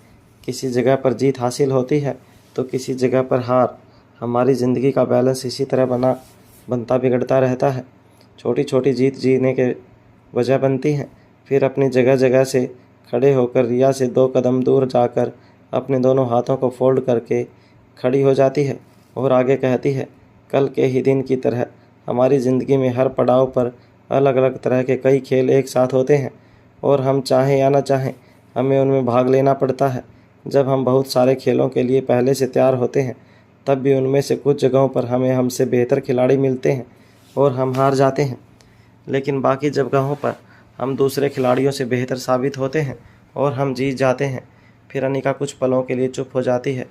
Speaker 2: किसी जगह पर जीत हासिल होती है तो किसी जगह पर हार। हमारी ज़िंदगी का बैलेंस इसी तरह बनता बिगड़ता रहता है। छोटी छोटी जीत जीने के वजह बनती हैं। फिर अपनी जगह जगह से खड़े होकर रिया से 2 कदम दूर जाकर अपने दोनों हाथों को फोल्ड करके खड़ी हो जाती है और आगे कहती है, कल के ही दिन की तरह हमारी ज़िंदगी में हर पड़ाव पर अलग अलग तरह के कई खेल एक साथ होते हैं और हम चाहें या ना चाहें हमें उनमें भाग लेना पड़ता है। जब हम बहुत सारे खेलों के लिए पहले से तैयार होते हैं तब भी उनमें से कुछ जगहों पर हमें हमसे बेहतर खिलाड़ी मिलते हैं और हम हार जाते हैं, लेकिन बाकी जगहों पर हम दूसरे खिलाड़ियों से बेहतर साबित होते हैं और हम जीत जाते हैं। फिर अनिका कुछ पलों के लिए चुप हो जाती है।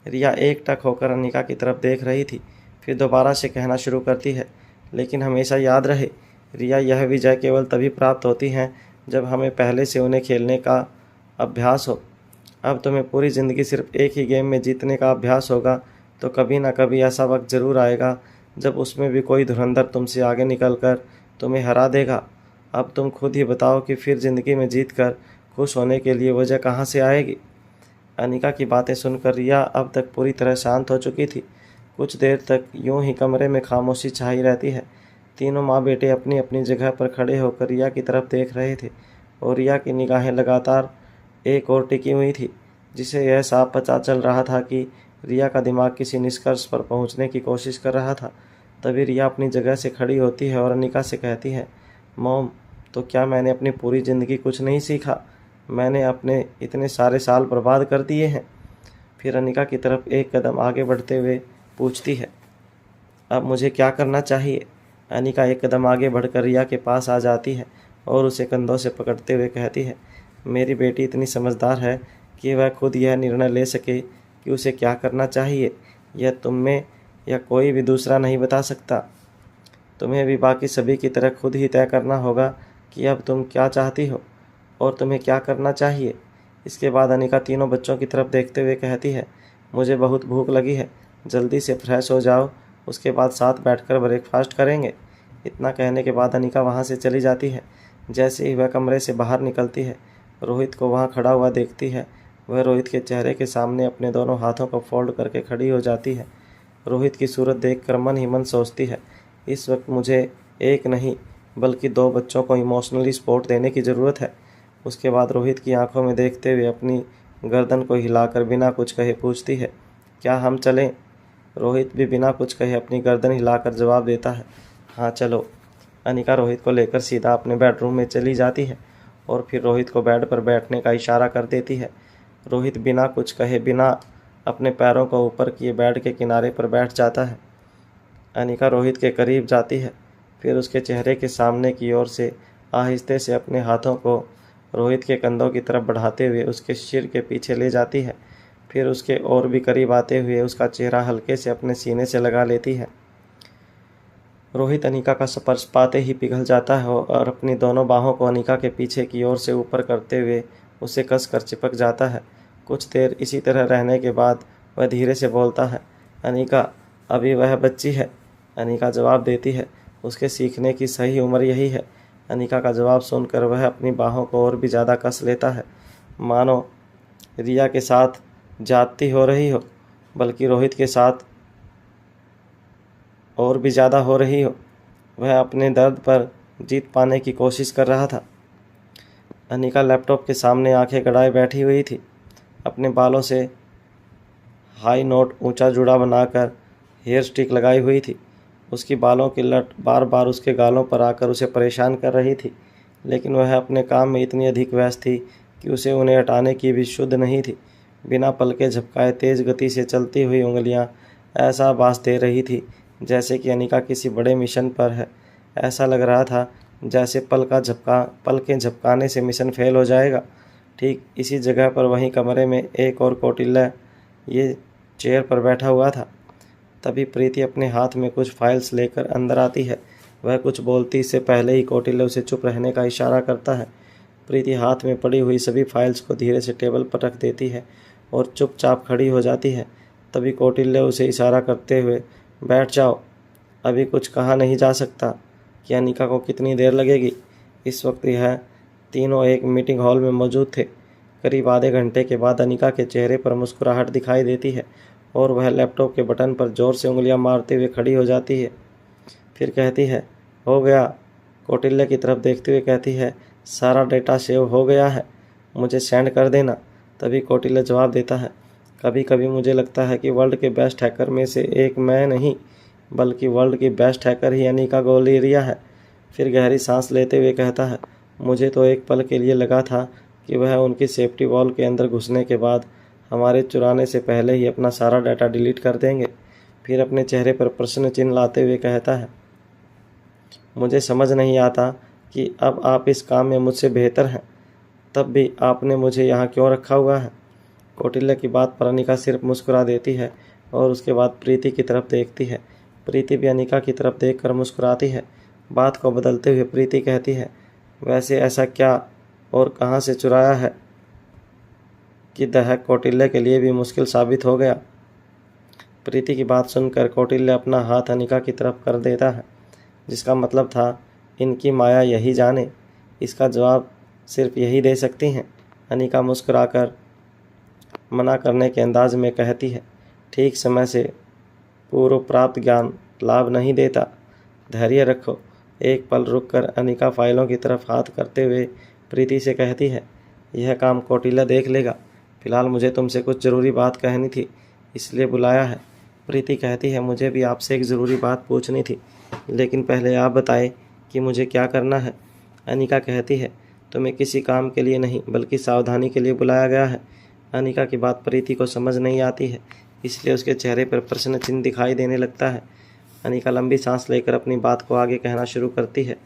Speaker 2: रिया एकटक होकर अनिका की तरफ देख रही थी, फिर दोबारा से कहना शुरू करती है, लेकिन हमेशा याद रहे रिया, यह विजय केवल तभी प्राप्त होती हैं जब हमें पहले से उन्हें खेलने का अभ्यास हो। अब तुम्हें पूरी ज़िंदगी सिर्फ एक ही गेम में जीतने का अभ्यास होगा, तो कभी ना कभी ऐसा वक्त ज़रूर आएगा जब उसमें भी कोई धुरंधर तुमसे आगे निकलकर तुम्हें हरा देगा। अब तुम खुद ही बताओ कि फिर ज़िंदगी में जीत कर खुश होने के लिए वजह कहाँ से आएगी। अनिका की बातें सुनकर रिया अब तक पूरी तरह शांत हो चुकी थी। कुछ देर तक यूं ही कमरे में खामोशी छाई रहती है। तीनों माँ बेटे अपनी अपनी जगह पर खड़े होकर रिया की तरफ देख रहे थे और रिया की निगाहें लगातार एक और टिकी हुई थी, जिसे यह साफ पता चल रहा था कि रिया का दिमाग किसी निष्कर्ष पर पहुंचने की कोशिश कर रहा था। तभी रिया अपनी जगह से खड़ी होती है और अनिका से कहती है, मॉम, तो क्या मैंने अपनी पूरी ज़िंदगी कुछ नहीं सीखा? मैंने अपने इतने सारे साल बर्बाद कर दिए हैं। फिर अनिका की तरफ एक कदम आगे बढ़ते हुए पूछती है, अब मुझे क्या करना चाहिए? अनिका एक कदम आगे बढ़कर रिया के पास आ जाती है और उसे कंधों से पकड़ते हुए कहती है, मेरी बेटी इतनी समझदार है कि वह खुद यह निर्णय ले सके कि उसे क्या करना चाहिए। यह तुम में या कोई भी दूसरा नहीं बता सकता। तुम्हें भी बाकी सभी की तरह खुद ही तय करना होगा कि अब तुम क्या चाहती हो और तुम्हें क्या करना चाहिए। इसके बाद अनिका तीनों बच्चों की तरफ देखते हुए कहती है, मुझे बहुत भूख लगी है, जल्दी से फ्रेश हो जाओ, उसके बाद साथ बैठकर ब्रेकफास्ट करेंगे। इतना कहने के बाद अनिका वहाँ से चली जाती है। जैसे ही वह कमरे से बाहर निकलती है, रोहित को वहाँ खड़ा हुआ देखती है। वह रोहित के चेहरे के सामने अपने दोनों हाथों को फोल्ड करके खड़ी हो जाती है। रोहित की सूरत देखकर मन ही मन सोचती है, इस वक्त मुझे एक नहीं बल्कि 2 बच्चों को इमोशनली सपोर्ट देने की ज़रूरत है। उसके बाद रोहित की आंखों में देखते हुए अपनी गर्दन को हिलाकर बिना कुछ कहे पूछती है, क्या हम चलें? रोहित भी बिना कुछ कहे अपनी गर्दन हिलाकर जवाब देता है, हाँ चलो। अनिका रोहित को लेकर सीधा अपने बेडरूम में चली जाती है और फिर रोहित को बेड पर बैठने का इशारा कर देती है। रोहित बिना कुछ कहे बिना अपने पैरों को ऊपर किए बेड के किनारे पर बैठ जाता है। अनिका रोहित के करीब जाती है, फिर उसके चेहरे के सामने की ओर से आहिस्ते से अपने हाथों को रोहित के कंधों की तरफ बढ़ाते हुए उसके सिर के पीछे ले जाती है। फिर उसके और भी करीब आते हुए उसका चेहरा हल्के से अपने सीने से लगा लेती है। रोहित अनिका का स्पर्श पाते ही पिघल जाता है और अपनी दोनों बाहों को अनिका के पीछे की ओर से ऊपर करते हुए उसे कसकर चिपक जाता है। कुछ देर इसी तरह रहने के बाद वह धीरे से बोलता है, अनिका अभी वह बच्ची है। अनिका जवाब देती है, उसके सीखने की सही उम्र यही है। अनिका का जवाब सुनकर वह अपनी बाहों को और भी ज़्यादा कस लेता है, मानो रिया के साथ जाती हो रही हो, बल्कि रोहित के साथ और भी ज़्यादा हो रही हो। वह अपने दर्द पर जीत पाने की कोशिश कर रहा था। अनिका लैपटॉप के सामने आंखें गड़ाए बैठी हुई थी। अपने बालों से हाई नोट ऊंचा जुड़ा बनाकर हेयर स्टिक लगाई हुई थी। उसकी बालों की लट बार बार उसके गालों पर आकर उसे परेशान कर रही थी, लेकिन वह अपने काम में इतनी अधिक व्यस्त थी कि उसे उन्हें हटाने की भी शुद्ध नहीं थी। बिना पलके झपकाए तेज़ गति से चलती हुई उंगलियां ऐसा आभास दे रही थी जैसे कि अनिका किसी बड़े मिशन पर है। ऐसा लग रहा था जैसे पलकें झपकाने से मिशन फेल हो जाएगा। ठीक इसी जगह पर वहीं कमरे में एक और कौटिल्य ये चेयर पर बैठा हुआ था। तभी प्रीति अपने हाथ में कुछ फाइल्स लेकर अंदर आती है। वह कुछ बोलती इससे पहले ही कौटिल्य उसे चुप रहने का इशारा करता है। प्रीति हाथ में पड़ी हुई सभी फाइल्स को धीरे से टेबल पर रख देती है और चुपचाप खड़ी हो जाती है। तभी कौटिल्य उसे इशारा करते हुए, बैठ जाओ, अभी कुछ कहा नहीं जा सकता कि अनिका को कितनी देर लगेगी। इस वक्त यह तीनों एक मीटिंग हॉल में मौजूद थे। करीब आधे घंटे के बाद अनिका के चेहरे पर मुस्कुराहट दिखाई देती है और वह लैपटॉप के बटन पर जोर से उंगलियां मारते हुए खड़ी हो जाती है। फिर कहती है, हो गया। कौटिल्य की तरफ देखते हुए कहती है, सारा डेटा सेव हो गया है, मुझे सेंड कर देना। तभी कौटिल्य जवाब देता है, कभी कभी मुझे लगता है कि वर्ल्ड के बेस्ट हैकर में से एक मैं नहीं बल्कि वर्ल्ड की बेस्ट हैकर ही अनिका गोलेरिया है। फिर गहरी सांस लेते हुए कहता है, मुझे तो एक पल के लिए लगा था कि वह उनकी सेफ्टी वॉल के अंदर घुसने के बाद हमारे चुराने से पहले ही अपना सारा डाटा डिलीट कर देंगे। फिर अपने चेहरे पर प्रश्न चिन्ह लाते हुए कहता है, मुझे समझ नहीं आता कि अब आप इस काम में मुझसे बेहतर हैं, तब भी आपने मुझे यहाँ क्यों रखा हुआ है। कौटिल्य की बात पर अनिका सिर्फ मुस्कुरा देती है और उसके बाद प्रीति की तरफ देखती है। प्रीति भी अनिका की तरफ देखकर मुस्कुराती है। बात को बदलते हुए प्रीति कहती है, वैसे ऐसा क्या और कहाँ से चुराया है कि दहक कौटिल्य के लिए भी मुश्किल साबित हो गया। प्रीति की बात सुनकर कौटिल्य अपना हाथ अनिका की तरफ कर देता है, जिसका मतलब था इनकी माया यही जाने। इसका जवाब सिर्फ यही दे सकती हैं। अनिका मुस्कुराकर मना करने के अंदाज में कहती है, ठीक समय से पूर्व प्राप्त ज्ञान लाभ नहीं देता, धैर्य रखो। एक पल रुककर अनिका फाइलों की तरफ हाथ करते हुए प्रीति से कहती है, यह काम कौटिल्य देख लेगा, फिलहाल मुझे तुमसे कुछ ज़रूरी बात कहनी थी, इसलिए बुलाया है। प्रीति कहती है, मुझे भी आपसे एक ज़रूरी बात पूछनी थी, लेकिन पहले आप बताएं कि मुझे क्या करना है। अनिका कहती है, तुम्हें किसी काम के लिए नहीं बल्कि सावधानी के लिए बुलाया गया है। अनिका की बात प्रीति को समझ नहीं आती है, इसलिए उसके चेहरे पर प्रश्न चिन्ह दिखाई देने लगता है। अनिका लंबी सांस लेकर अपनी बात को आगे कहना शुरू करती है।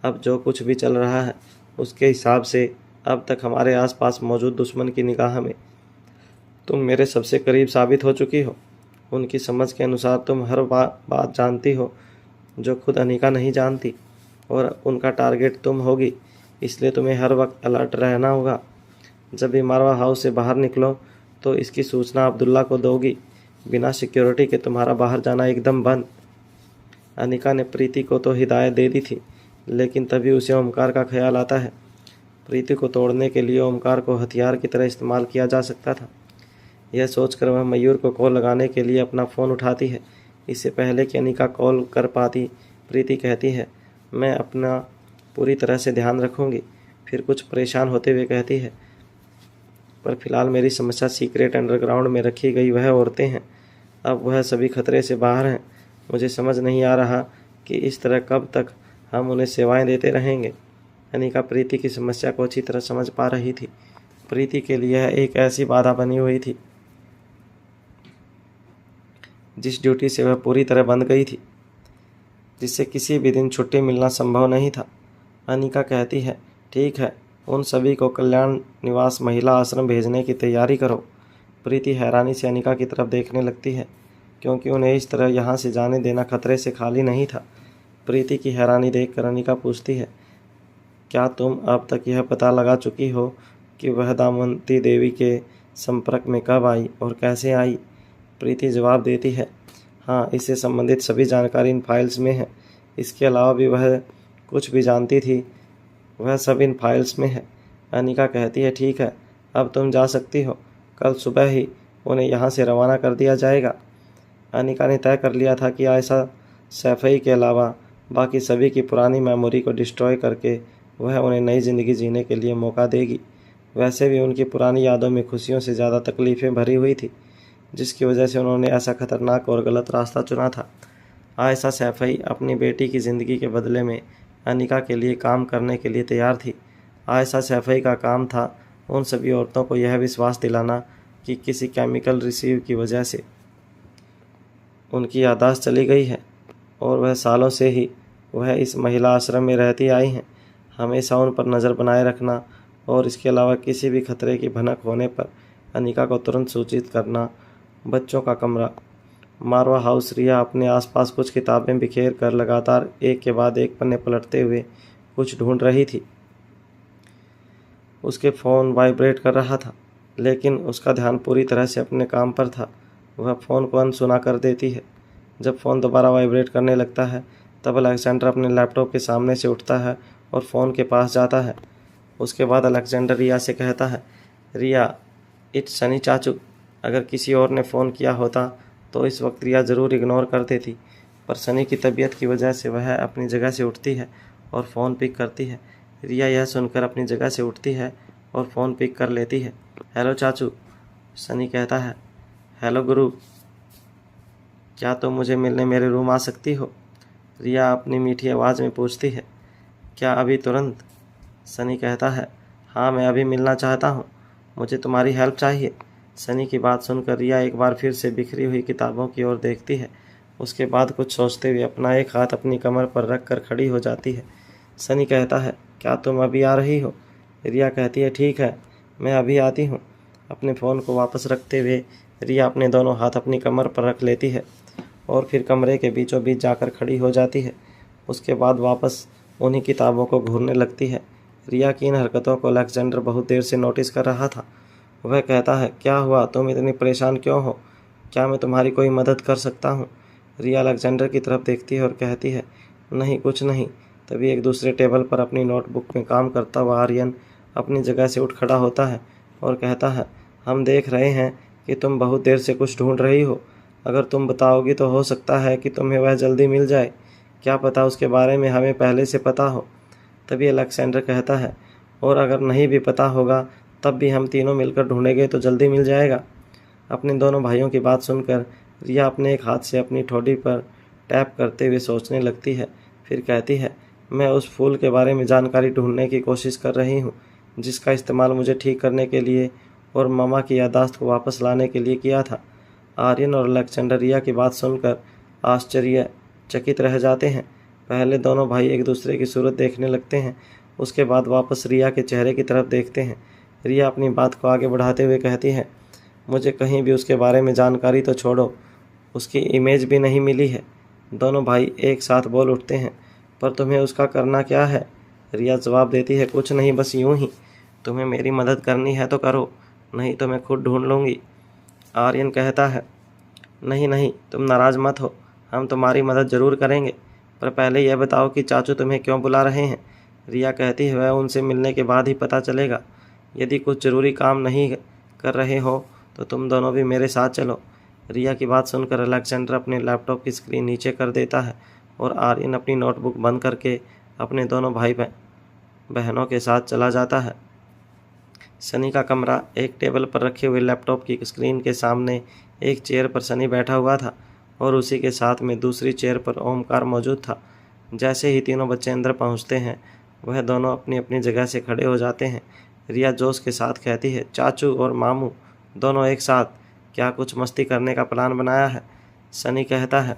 Speaker 2: अब जो कुछ भी चल रहा है उसके हिसाब से अब तक हमारे आसपास मौजूद दुश्मन की निगाह में तुम मेरे सबसे करीब साबित हो चुकी हो। उनकी समझ के अनुसार तुम हर बात जानती हो जो खुद अनिका नहीं जानती, और उनका टारगेट तुम होगी, इसलिए तुम्हें हर वक्त अलर्ट रहना होगा। जब भी मारवा हाउस से बाहर निकलो तो इसकी सूचना अब्दुल्ला को दोगी। बिना सिक्योरिटी के तुम्हारा बाहर जाना एकदम बंद। अनिका ने प्रीति को तो हिदायत दे दी थी, लेकिन तभी उसे ओमकार का ख्याल आता है। प्रीति को तोड़ने के लिए ओमकार को हथियार की तरह इस्तेमाल किया जा सकता था। यह सोचकर वह मयूर को कॉल लगाने के लिए अपना फ़ोन उठाती है। इससे पहले कि अनिका कॉल कर पाती, प्रीति कहती है, मैं अपना पूरी तरह से ध्यान रखूँगी। फिर कुछ परेशान होते हुए कहती है, पर फिलहाल मेरी समस्या सीक्रेट अंडरग्राउंड में रखी गई वह औरतें हैं। अब वह सभी खतरे से बाहर हैं। मुझे समझ नहीं आ रहा कि इस तरह कब तक हम उन्हें सेवाएं देते रहेंगे। अनिका प्रीति की समस्या को अच्छी तरह समझ पा रही थी। प्रीति के लिए यह एक ऐसी बाधा बनी हुई थी जिस ड्यूटी से वह पूरी तरह बंध गई थी, जिससे किसी भी दिन छुट्टी मिलना संभव नहीं था। अनिका कहती है, ठीक है, उन सभी को कल्याण निवास महिला आश्रम भेजने की तैयारी करो। प्रीति हैरानी से अनिका की तरफ देखने लगती है, क्योंकि उन्हें इस तरह यहाँ से जाने देना खतरे से खाली नहीं था। प्रीति की हैरानी देखकर अनिका पूछती है, क्या तुम अब तक यह पता लगा चुकी हो कि वह दामवंती देवी के संपर्क में कब आई और कैसे आई? प्रीति जवाब देती है, हाँ, इससे संबंधित सभी जानकारी इन फाइल्स में है। इसके अलावा भी वह कुछ भी जानती थी, वह सब इन फाइल्स में है। अनिका कहती है, ठीक है, अब तुम जा सकती हो। कल सुबह ही उन्हें यहाँ से रवाना कर दिया जाएगा। अनिका ने तय कर लिया था कि आयशा सैफई के अलावा बाकी सभी की पुरानी मेमोरी को डिस्ट्रॉय करके वह उन्हें नई ज़िंदगी जीने के लिए मौका देगी। वैसे भी उनकी पुरानी यादों में खुशियों से ज़्यादा तकलीफ़ें भरी हुई थी, जिसकी वजह से उन्होंने ऐसा खतरनाक और गलत रास्ता चुना था। आयशा सैफई अपनी बेटी की ज़िंदगी के बदले में अनिका के लिए काम करने के लिए तैयार थी। आयशा सैफई का काम था उन सभी औरतों को यह विश्वास दिलाना कि किसी केमिकल रिसीव की वजह से उनकी याददाश्त चली गई है, और वह सालों से ही वह इस महिला आश्रम में रहती आई हैं। हमेशा उन पर नज़र बनाए रखना और इसके अलावा किसी भी खतरे की भनक होने पर अनिका को तुरंत सूचित करना। बच्चों का कमरा। मारवा हाउस। रिया अपने आसपास कुछ किताबें बिखेर कर लगातार एक के बाद एक पन्ने पलटते हुए कुछ ढूंढ रही थी। उसके फ़ोन वाइब्रेट कर रहा था, लेकिन उसका ध्यान पूरी तरह से अपने काम पर था। वह फ़ोन को अनसुना कर देती है। जब फ़ोन दोबारा वाइब्रेट करने लगता है तब अलेक्जेंडर अपने लैपटॉप के सामने से उठता है और फ़ोन के पास जाता है। उसके बाद अलेक्जेंडर रिया से कहता है, रिया, इट्स सनी चाचू। अगर किसी और ने फ़ोन किया होता तो इस वक्त रिया ज़रूर इग्नोर कर देती, पर सनी की तबीयत की वजह से वह अपनी जगह से उठती है और फ़ोन पिक करती है। रिया यह सुनकर अपनी जगह से उठती है और फ़ोन पिक कर लेती है। हेलो चाचू। सनी कहता है, हेलो गुरु, क्या तुम मुझे मिलने मेरे रूम आ सकती हो? रिया अपनी मीठी आवाज़ में पूछती है, क्या अभी तुरंत? सनी कहता है, हाँ, मैं अभी मिलना चाहता हूँ, मुझे तुम्हारी हेल्प चाहिए। सनी की बात सुनकर रिया एक बार फिर से बिखरी हुई किताबों की ओर देखती है। उसके बाद कुछ सोचते हुए अपना एक हाथ अपनी कमर पर रख कर खड़ी हो जाती है। सनी कहता है, क्या तुम अभी आ रही हो? रिया कहती है, ठीक है, मैं अभी आती हूँ। अपने फ़ोन को वापस रखते हुए रिया अपने दोनों हाथ अपनी कमर पर रख लेती है और फिर कमरे के बीचों बीच जाकर खड़ी हो जाती है। उसके बाद वापस उन्हीं किताबों को घूरने लगती है। रिया की इन हरकतों को अलेक्जेंडर बहुत देर से नोटिस कर रहा था। वह कहता है, क्या हुआ, तुम इतनी परेशान क्यों हो? क्या मैं तुम्हारी कोई मदद कर सकता हूँ? रिया अलेक्जेंडर की तरफ देखती है और कहती है, नहीं, कुछ नहीं। तभी एक दूसरे टेबल पर अपनी नोटबुक में काम करता हुआ आर्यन अपनी जगह से उठ खड़ा होता है और कहता है, हम देख रहे हैं कि तुम बहुत देर से कुछ ढूंढ रही हो। अगर तुम बताओगी तो हो सकता है कि तुम्हें वह जल्दी मिल जाए। क्या पता उसके बारे में हमें पहले से पता हो। तभी अलेक्जेंडर कहता है, और अगर नहीं भी पता होगा तब भी हम तीनों मिलकर ढूंढेंगे तो जल्दी मिल जाएगा। अपने दोनों भाइयों की बात सुनकर रिया अपने एक हाथ से अपनी ठोड़ी पर टैप करते हुए सोचने लगती है। फिर कहती है, मैं उस फूल के बारे में जानकारी ढूंढने की कोशिश कर रही हूँ जिसका इस्तेमाल मुझे ठीक करने के लिए और मामा की याददाश्त को वापस लाने के लिए किया था। आर्यन और अलेक्जेंडर रिया की बात सुनकर आश्चर्यचकित रह जाते हैं। पहले दोनों भाई एक दूसरे की सूरत देखने लगते हैं, उसके बाद वापस रिया के चेहरे की तरफ देखते हैं। रिया अपनी बात को आगे बढ़ाते हुए कहती है, मुझे कहीं भी उसके बारे में जानकारी तो छोड़ो, उसकी इमेज भी नहीं मिली है। दोनों भाई एक साथ बोल उठते हैं, पर तुम्हें उसका करना क्या है? रिया जवाब देती है, कुछ नहीं, बस यूं ही। तुम्हें मेरी मदद करनी है तो करो, नहीं तो मैं खुद ढूंढ लूँगी। आर्यन कहता है, नहीं नहीं, तुम नाराज़ मत हो, हम तुम्हारी मदद ज़रूर करेंगे, पर पहले यह बताओ कि चाचू तुम्हें क्यों बुला रहे हैं? रिया कहती है, वह उनसे मिलने के बाद ही पता चलेगा। यदि कुछ ज़रूरी काम नहीं कर रहे हो तो तुम दोनों भी मेरे साथ चलो। रिया की बात सुनकर अलेक्जेंडर अपने लैपटॉप की स्क्रीन नीचे कर देता है और आर्यन अपनी नोटबुक बंद करके अपने दोनों भाई बहनों के साथ चला जाता है। सनी का कमरा एक टेबल पर रखे हुए लैपटॉप की स्क्रीन के सामने एक चेयर पर सनी बैठा हुआ था और उसी के साथ में दूसरी चेयर पर ओमकार मौजूद था। जैसे ही तीनों बच्चे अंदर पहुंचते हैं, वह दोनों अपनी अपनी जगह से खड़े हो जाते हैं। रिया जोश के साथ कहती है, चाचू और मामू दोनों एक साथ, क्या कुछ मस्ती करने का प्लान बनाया है? सनी कहता है,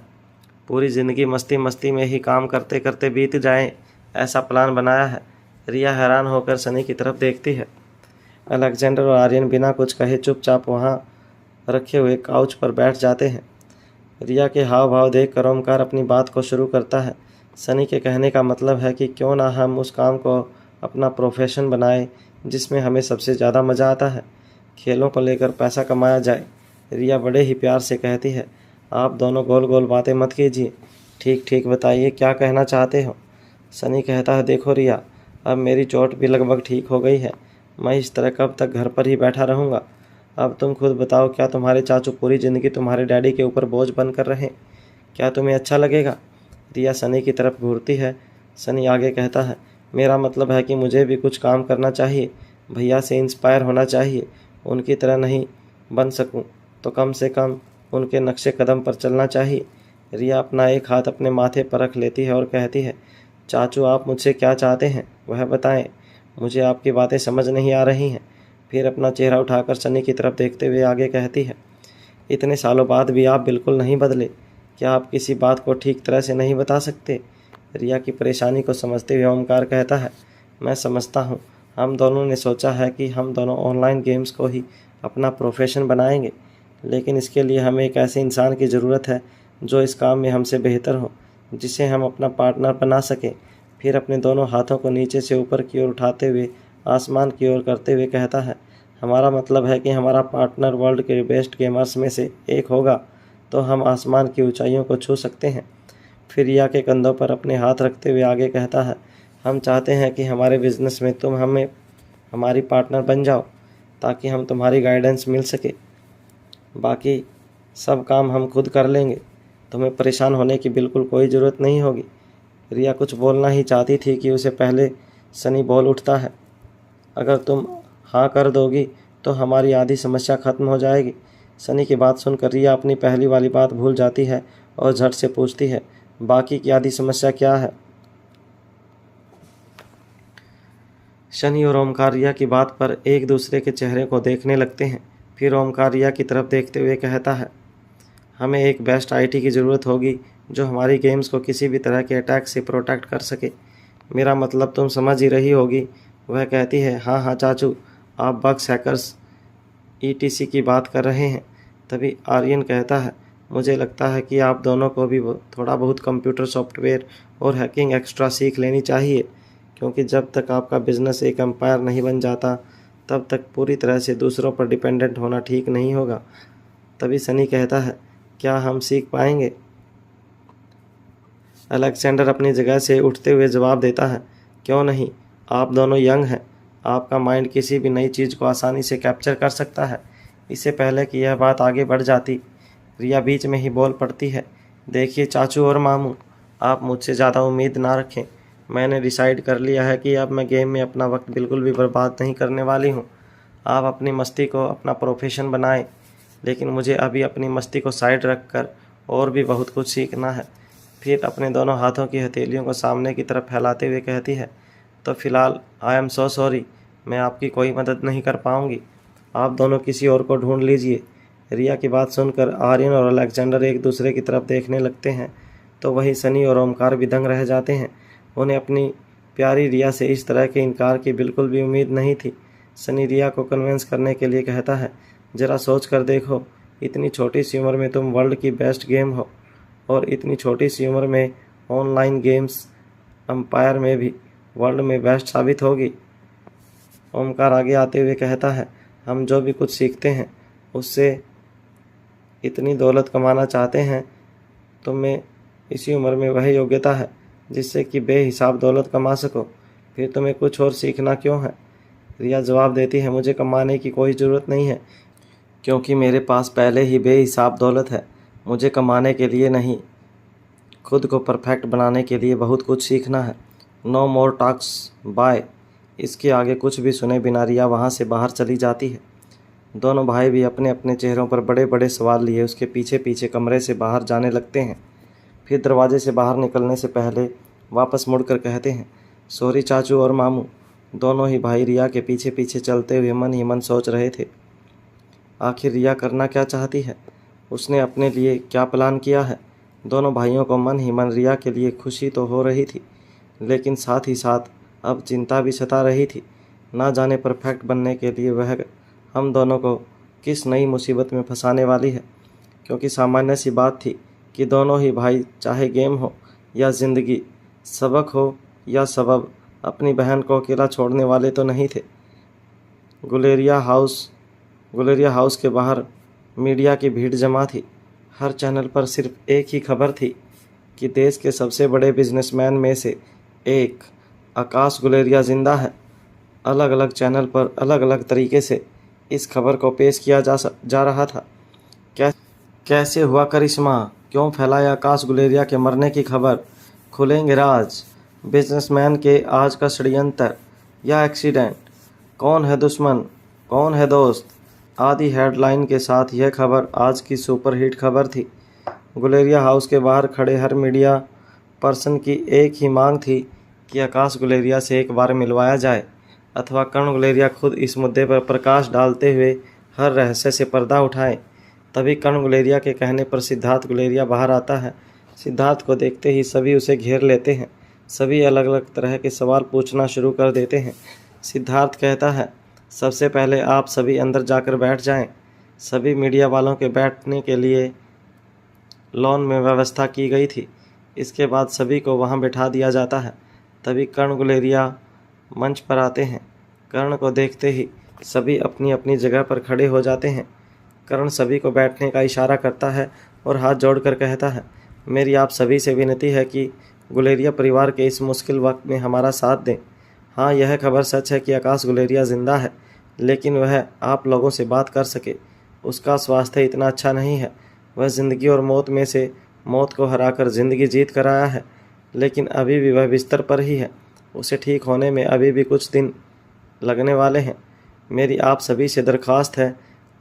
Speaker 2: पूरी ज़िंदगी मस्ती मस्ती में ही काम करते करते बीत जाए, ऐसा प्लान बनाया है। रिया हैरान होकर सनी की तरफ देखती है। अलेक्जेंडर और आर्यन बिना कुछ कहे चुपचाप वहाँ रखे हुए काउच पर बैठ जाते हैं। रिया के हाव भाव देखकर ओमकार अपनी बात को शुरू करता है। सनी के कहने का मतलब है कि क्यों ना हम उस काम को अपना प्रोफेशन बनाएं जिसमें हमें सबसे ज़्यादा मज़ा आता है। खेलों को लेकर पैसा कमाया जाए। रिया बड़े ही प्यार से कहती है, आप दोनों गोल गोल बातें मत कीजिए, ठीक ठीक बताइए क्या कहना चाहते हो। सनी कहता है, देखो रिया, अब मेरी चोट भी लगभग ठीक हो गई है, मैं इस तरह कब तक घर पर ही बैठा रहूँगा। अब तुम खुद बताओ, क्या तुम्हारे चाचू पूरी ज़िंदगी तुम्हारे डैडी के ऊपर बोझ बनकर रहें? क्या तुम्हें अच्छा लगेगा? रिया सनी की तरफ घूरती है। सनी आगे कहता है, मेरा मतलब है कि मुझे भी कुछ काम करना चाहिए, भैया से इंस्पायर होना चाहिए, उनकी तरह नहीं बन सकूं तो कम से कम उनके नक्शे कदम पर चलना चाहिए। रिया अपना एक हाथ अपने माथे पर रख लेती है और कहती है, चाचू आप मुझसे क्या चाहते हैं वह बताएं, मुझे आपकी बातें समझ नहीं आ रही हैं। फिर अपना चेहरा उठाकर सनी की तरफ देखते हुए आगे कहती है, इतने सालों बाद भी आप बिल्कुल नहीं बदले, क्या आप किसी बात को ठीक तरह से नहीं बता सकते? रिया की परेशानी को समझते हुए ओमकार कहता है, मैं समझता हूँ, हम दोनों ने सोचा है कि हम दोनों ऑनलाइन गेम्स को ही अपना प्रोफेशन बनाएंगे, लेकिन इसके लिए हमें एक ऐसे इंसान की ज़रूरत है जो इस काम में हमसे बेहतर हो, जिसे हम अपना पार्टनर बना सकें। फिर अपने दोनों हाथों को नीचे से ऊपर की ओर उठाते हुए आसमान की ओर करते हुए कहता है, हमारा मतलब है कि हमारा पार्टनर वर्ल्ड के बेस्ट गेमर्स में से एक होगा तो हम आसमान की ऊंचाइयों को छू सकते हैं। फिर रिया के कंधों पर अपने हाथ रखते हुए आगे कहता है, हम चाहते हैं कि हमारे बिजनेस में तुम हमें हमारी पार्टनर बन जाओ ताकि हम तुम्हारी गाइडेंस मिल सके। बाकी सब काम हम खुद कर लेंगे, तुम्हें परेशान होने की बिल्कुल कोई ज़रूरत नहीं होगी। रिया कुछ बोलना ही चाहती थी कि उसे पहले सनी बोल उठता है, अगर तुम हाँ कर दोगी तो हमारी आधी समस्या खत्म हो जाएगी। सनी की बात सुनकर रिया अपनी पहली वाली बात भूल जाती है और झट से पूछती है, बाकी की आधी समस्या क्या है? शनि और ओमकार रिया की बात पर एक दूसरे के चेहरे को देखने लगते हैं। फिर ओमकार रिया की तरफ देखते हुए कहता है, हमें एक बेस्ट आईटी की ज़रूरत होगी जो हमारी गेम्स को किसी भी तरह के अटैक से प्रोटेक्ट कर सके। मेरा मतलब तुम समझ ही रही होगी। वह कहती है, हाँ हाँ चाचू, आप बग्स, हैकर्स, ईटीसी की बात कर रहे हैं। तभी आर्यन कहता है, मुझे लगता है कि आप दोनों को भी थोड़ा बहुत कंप्यूटर सॉफ्टवेयर और हैकिंग एक्स्ट्रा सीख लेनी चाहिए, क्योंकि जब तक आपका बिजनेस एक एम्पायर नहीं बन जाता तब तक पूरी तरह से दूसरों पर डिपेंडेंट होना ठीक नहीं होगा। तभी सनी कहता है, क्या हम सीख पाएंगे? अलेक्जेंडर अपनी जगह से उठते हुए जवाब देता है, क्यों नहीं, आप दोनों यंग हैं, आपका माइंड किसी भी नई चीज़ को आसानी से कैप्चर कर सकता है। इससे पहले कि यह बात आगे बढ़ जाती, रिया बीच में ही बोल पड़ती है, देखिए चाचू और मामू, आप मुझसे ज़्यादा उम्मीद ना रखें। मैंने डिसाइड कर लिया है कि अब मैं गेम में अपना वक्त बिल्कुल भी बर्बाद नहीं करने वाली हूँ। आप अपनी मस्ती को अपना प्रोफेशन बनाएं, लेकिन मुझे अभी अपनी मस्ती को साइड रख कर और भी बहुत कुछ सीखना है। फिर अपने दोनों हाथों की हथेलियों को सामने की तरफ फैलाते हुए कहती है, तो फिलहाल आई एम सो सॉरी, मैं आपकी कोई मदद नहीं कर पाऊँगी। आप दोनों किसी और को ढूंढ लीजिए। रिया की बात सुनकर आर्यन और अलेक्जेंडर एक दूसरे की तरफ देखने लगते हैं तो वहीं सनी और ओमकार भी दंग रह जाते हैं। उन्हें अपनी प्यारी रिया से इस तरह के इनकार की बिल्कुल भी उम्मीद नहीं थी। सनी रिया को कन्विंस करने के लिए कहता है, ज़रा सोच कर देखो, इतनी छोटी सी उम्र में तुम वर्ल्ड की बेस्ट गेम हो और इतनी छोटी सी उम्र में ऑनलाइन गेम्स अंपायर में भी वर्ल्ड में बेस्ट साबित होगी। ओमकार आगे आते हुए कहता है, हम जो भी कुछ सीखते हैं उससे इतनी दौलत कमाना चाहते हैं, तुम में इसी उम्र में वह योग्यता है जिससे कि बेहिसाब दौलत कमा सको, फिर तुम्हें कुछ और सीखना क्यों है। रिया जवाब देती है, मुझे कमाने की कोई ज़रूरत नहीं है क्योंकि मेरे पास पहले ही बेहिसाब दौलत है। मुझे कमाने के लिए नहीं, खुद को परफेक्ट बनाने के लिए बहुत कुछ सीखना है। नो मोर टॉक्स, बाय। इसके आगे कुछ भी सुने बिना रिया वहाँ से बाहर चली जाती है। दोनों भाई भी अपने अपने चेहरों पर बड़े बड़े सवाल लिए उसके पीछे पीछे कमरे से बाहर जाने लगते हैं। फिर दरवाजे से बाहर निकलने से पहले वापस मुड़कर कहते हैं, सॉरी चाचू और मामू। दोनों ही भाई रिया के पीछे पीछे चलते हुए मन ही मन सोच रहे थे, आखिर रिया करना क्या चाहती है, उसने अपने लिए क्या प्लान किया है। दोनों भाइयों को मन ही मन रिया के लिए खुशी तो हो रही थी, लेकिन साथ ही साथ अब चिंता भी सता रही थी। ना जाने परफेक्ट बनने के लिए वह हम दोनों को किस नई मुसीबत में फंसाने वाली है, क्योंकि सामान्य सी बात थी कि दोनों ही भाई, चाहे गेम हो या ज़िंदगी, सबक हो या सबब, अपनी बहन को अकेला छोड़ने वाले तो नहीं थे। गुलेरिया हाउस के बाहर मीडिया की भीड़ जमा थी। हर चैनल पर सिर्फ एक ही खबर थी कि देश के सबसे बड़े बिजनेसमैन में से एक आकाश गुलेरिया ज़िंदा है। अलग अलग चैनल पर अलग अलग तरीके से इस खबर को पेश किया जा रहा था। कैसे हुआ करिश्मा, क्यों फैलाया आकाश गुलेरिया के मरने की खबर, खुलेंगे राज, बिजनेसमैन के आज का षड्यंत्र या एक्सीडेंट, कौन है दुश्मन कौन है दोस्त, आदि हेडलाइन के साथ यह खबर आज की सुपरहिट खबर थी। गुलेरिया हाउस के बाहर खड़े हर मीडिया पर्सन की एक ही मांग थी कि आकाश गुलेरिया से एक बार मिलवाया जाए अथवा कर्ण गुलेरिया खुद इस मुद्दे पर प्रकाश डालते हुए हर रहस्य से पर्दा उठाएं। तभी कर्ण गुलेरिया के कहने पर सिद्धार्थ गुलेरिया बाहर आता है। सिद्धार्थ को देखते ही सभी उसे घेर लेते हैं। सभी अलग अलग तरह के सवाल पूछना शुरू कर देते हैं। सिद्धार्थ कहता है, सबसे पहले आप सभी अंदर जाकर बैठ जाएं। सभी मीडिया वालों के बैठने के लिए लॉन में व्यवस्था की गई थी। इसके बाद सभी को वहां बैठा दिया जाता है। तभी कर्ण गुलेरिया मंच पर आते हैं। कर्ण को देखते ही सभी अपनी अपनी जगह पर खड़े हो जाते हैं। कर्ण सभी को बैठने का इशारा करता है और हाथ जोड़कर कहता है, मेरी आप सभी से विनती है कि गुलेरिया परिवार के इस मुश्किल वक्त में हमारा साथ दें। हाँ, यह खबर सच है कि आकाश गुलेरिया ज़िंदा है, लेकिन वह आप लोगों से बात कर सके। उसका स्वास्थ्य इतना अच्छा नहीं है। वह ज़िंदगी और मौत में से मौत को हराकर ज़िंदगी जीत कर आया है, लेकिन अभी भी वह बिस्तर पर ही है। उसे ठीक होने में अभी भी कुछ दिन लगने वाले हैं। मेरी आप सभी से दरख्वास्त है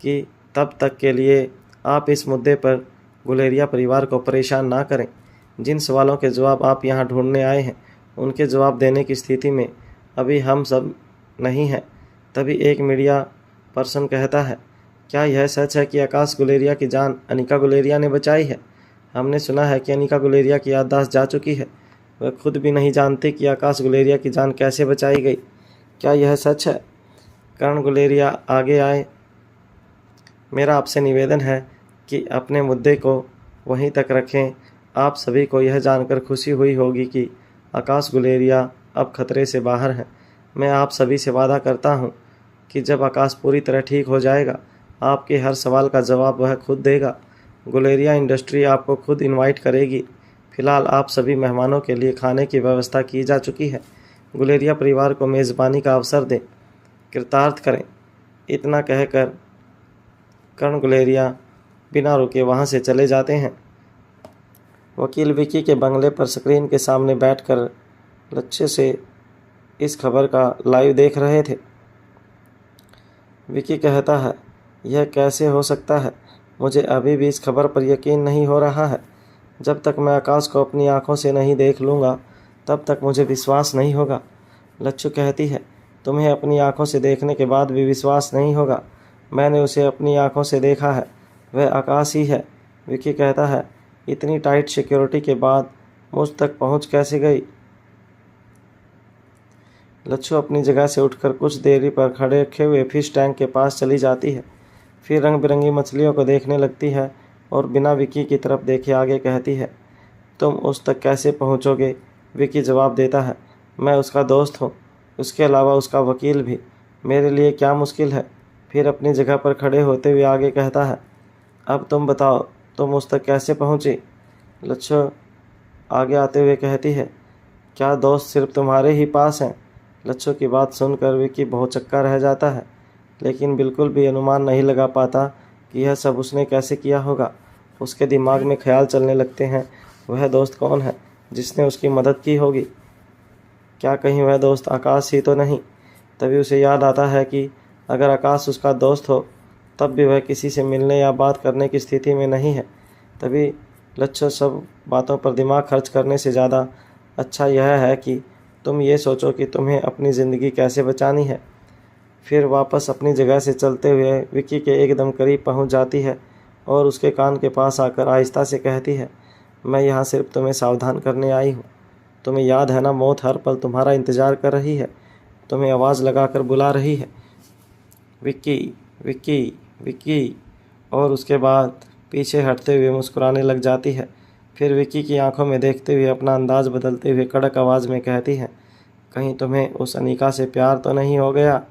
Speaker 2: कि तब तक के लिए आप इस मुद्दे पर गुलेरिया परिवार को परेशान ना करें। जिन सवालों के जवाब आप यहाँ ढूंढने आए हैं, उनके जवाब देने की स्थिति में अभी हम सब नहीं हैं। तभी एक मीडिया पर्सन कहता है, क्या यह सच है कि आकाश गुलेरिया की जान अनिका गुलेरिया ने बचाई है? हमने सुना है कि अनिका गुलेरिया की याददाश्त जा चुकी है। वह खुद भी नहीं जानती कि आकाश गुलेरिया की जान कैसे बचाई गई। क्या यह सच है? कर्ण गुलेरिया आगे आए। मेरा आपसे निवेदन है कि अपने मुद्दे को वहीं तक रखें। आप सभी को यह जानकर खुशी हुई होगी कि आकाश गुलेरिया अब खतरे से बाहर है। मैं आप सभी से वादा करता हूं कि जब आकाश पूरी तरह ठीक हो जाएगा, आपके हर सवाल का जवाब वह खुद देगा। गुलेरिया इंडस्ट्री आपको खुद इनवाइट करेगी। फ़िलहाल आप सभी मेहमानों के लिए खाने की व्यवस्था की जा चुकी है। गुलेरिया परिवार को मेज़बानी का अवसर दें, कृतार्थ करें। इतना कहकर कर्ण गुलेरिया बिना रुके वहां से चले जाते हैं। वकील विकी के बंगले पर स्क्रीन के सामने बैठकर लक्ष्य से इस खबर का लाइव देख रहे थे। विकी कहता है, यह कैसे हो सकता है? मुझे अभी भी इस खबर पर यकीन नहीं हो रहा है। जब तक मैं आकाश को अपनी आंखों से नहीं देख लूँगा, तब तक मुझे विश्वास नहीं होगा। लच्छू कहती है, तुम्हें अपनी आंखों से देखने के बाद भी विश्वास नहीं होगा? मैंने उसे अपनी आंखों से देखा है, वह आकाश ही है। विकी कहता है, इतनी टाइट सिक्योरिटी के बाद मुझ तक पहुंच कैसे गई? लच्छू अपनी जगह से उठकर कुछ देरी पर खड़े रखे हुए फिश टैंक के पास चली जाती है। फिर रंग बिरंगी मछलियों को देखने लगती है और बिना विकी की तरफ देखे आगे कहती है, तुम उस तक कैसे पहुंचोगे? विकी जवाब देता है, मैं उसका दोस्त हूँ, उसके अलावा उसका वकील भी, मेरे लिए क्या मुश्किल है? फिर अपनी जगह पर खड़े होते हुए आगे कहता है, अब तुम बताओ, तुम उस तक कैसे पहुँची? लच्छू आगे आते हुए कहती है, क्या दोस्त सिर्फ तुम्हारे ही पास हैं? लच्छू की बात सुनकर विकी बहुत चक्का रह जाता है, लेकिन बिल्कुल भी अनुमान नहीं लगा पाता कि यह सब उसने कैसे किया होगा। उसके दिमाग में ख्याल चलने लगते हैं, वह दोस्त कौन है जिसने उसकी मदद की होगी? क्या कहीं वह दोस्त आकाश ही तो नहीं? तभी उसे याद आता है कि अगर आकाश उसका दोस्त हो तब भी वह किसी से मिलने या बात करने की स्थिति में नहीं है। तभी लच्छू सब बातों पर दिमाग खर्च करने से ज़्यादा अच्छा यह है कि तुम ये सोचो कि तुम्हें अपनी ज़िंदगी कैसे बचानी है। फिर वापस अपनी जगह से चलते हुए विकी के एकदम करीब पहुंच जाती है और उसके कान के पास आकर आहिस्ता से कहती है, मैं यहाँ सिर्फ तुम्हें सावधान करने आई हूँ। तुम्हें याद है ना, मौत हर पल तुम्हारा इंतज़ार कर रही है, तुम्हें आवाज़ लगाकर बुला रही है, विक्की विक्की विक्की। और उसके बाद पीछे हटते हुए मुस्कुराने लग जाती है। फिर विक्की की आंखों में देखते हुए अपना अंदाज बदलते हुए कड़क आवाज़ में कहती है, कहीं तुम्हें उस अनीका से प्यार तो नहीं हो गया?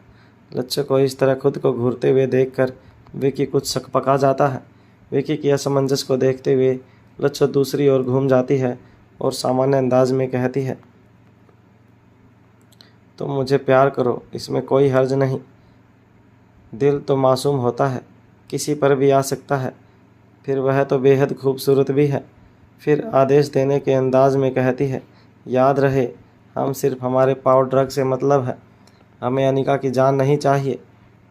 Speaker 2: लच्छू को इस तरह खुद को घूरते हुए देखकर विक्की कुछ सकपका जाता है। विक्की की असमंजस को देखते हुए लच्छू दूसरी ओर घूम जाती है और सामान्य अंदाज में कहती है, तुम मुझे प्यार करो, इसमें कोई हर्ज नहीं। दिल तो मासूम होता है, किसी पर भी आ सकता है, फिर वह तो बेहद खूबसूरत भी है। फिर आदेश देने के अंदाज में कहती है, याद रहे, हम सिर्फ हमारे पाव ड्रग से मतलब है, हमें अनिका की जान नहीं चाहिए।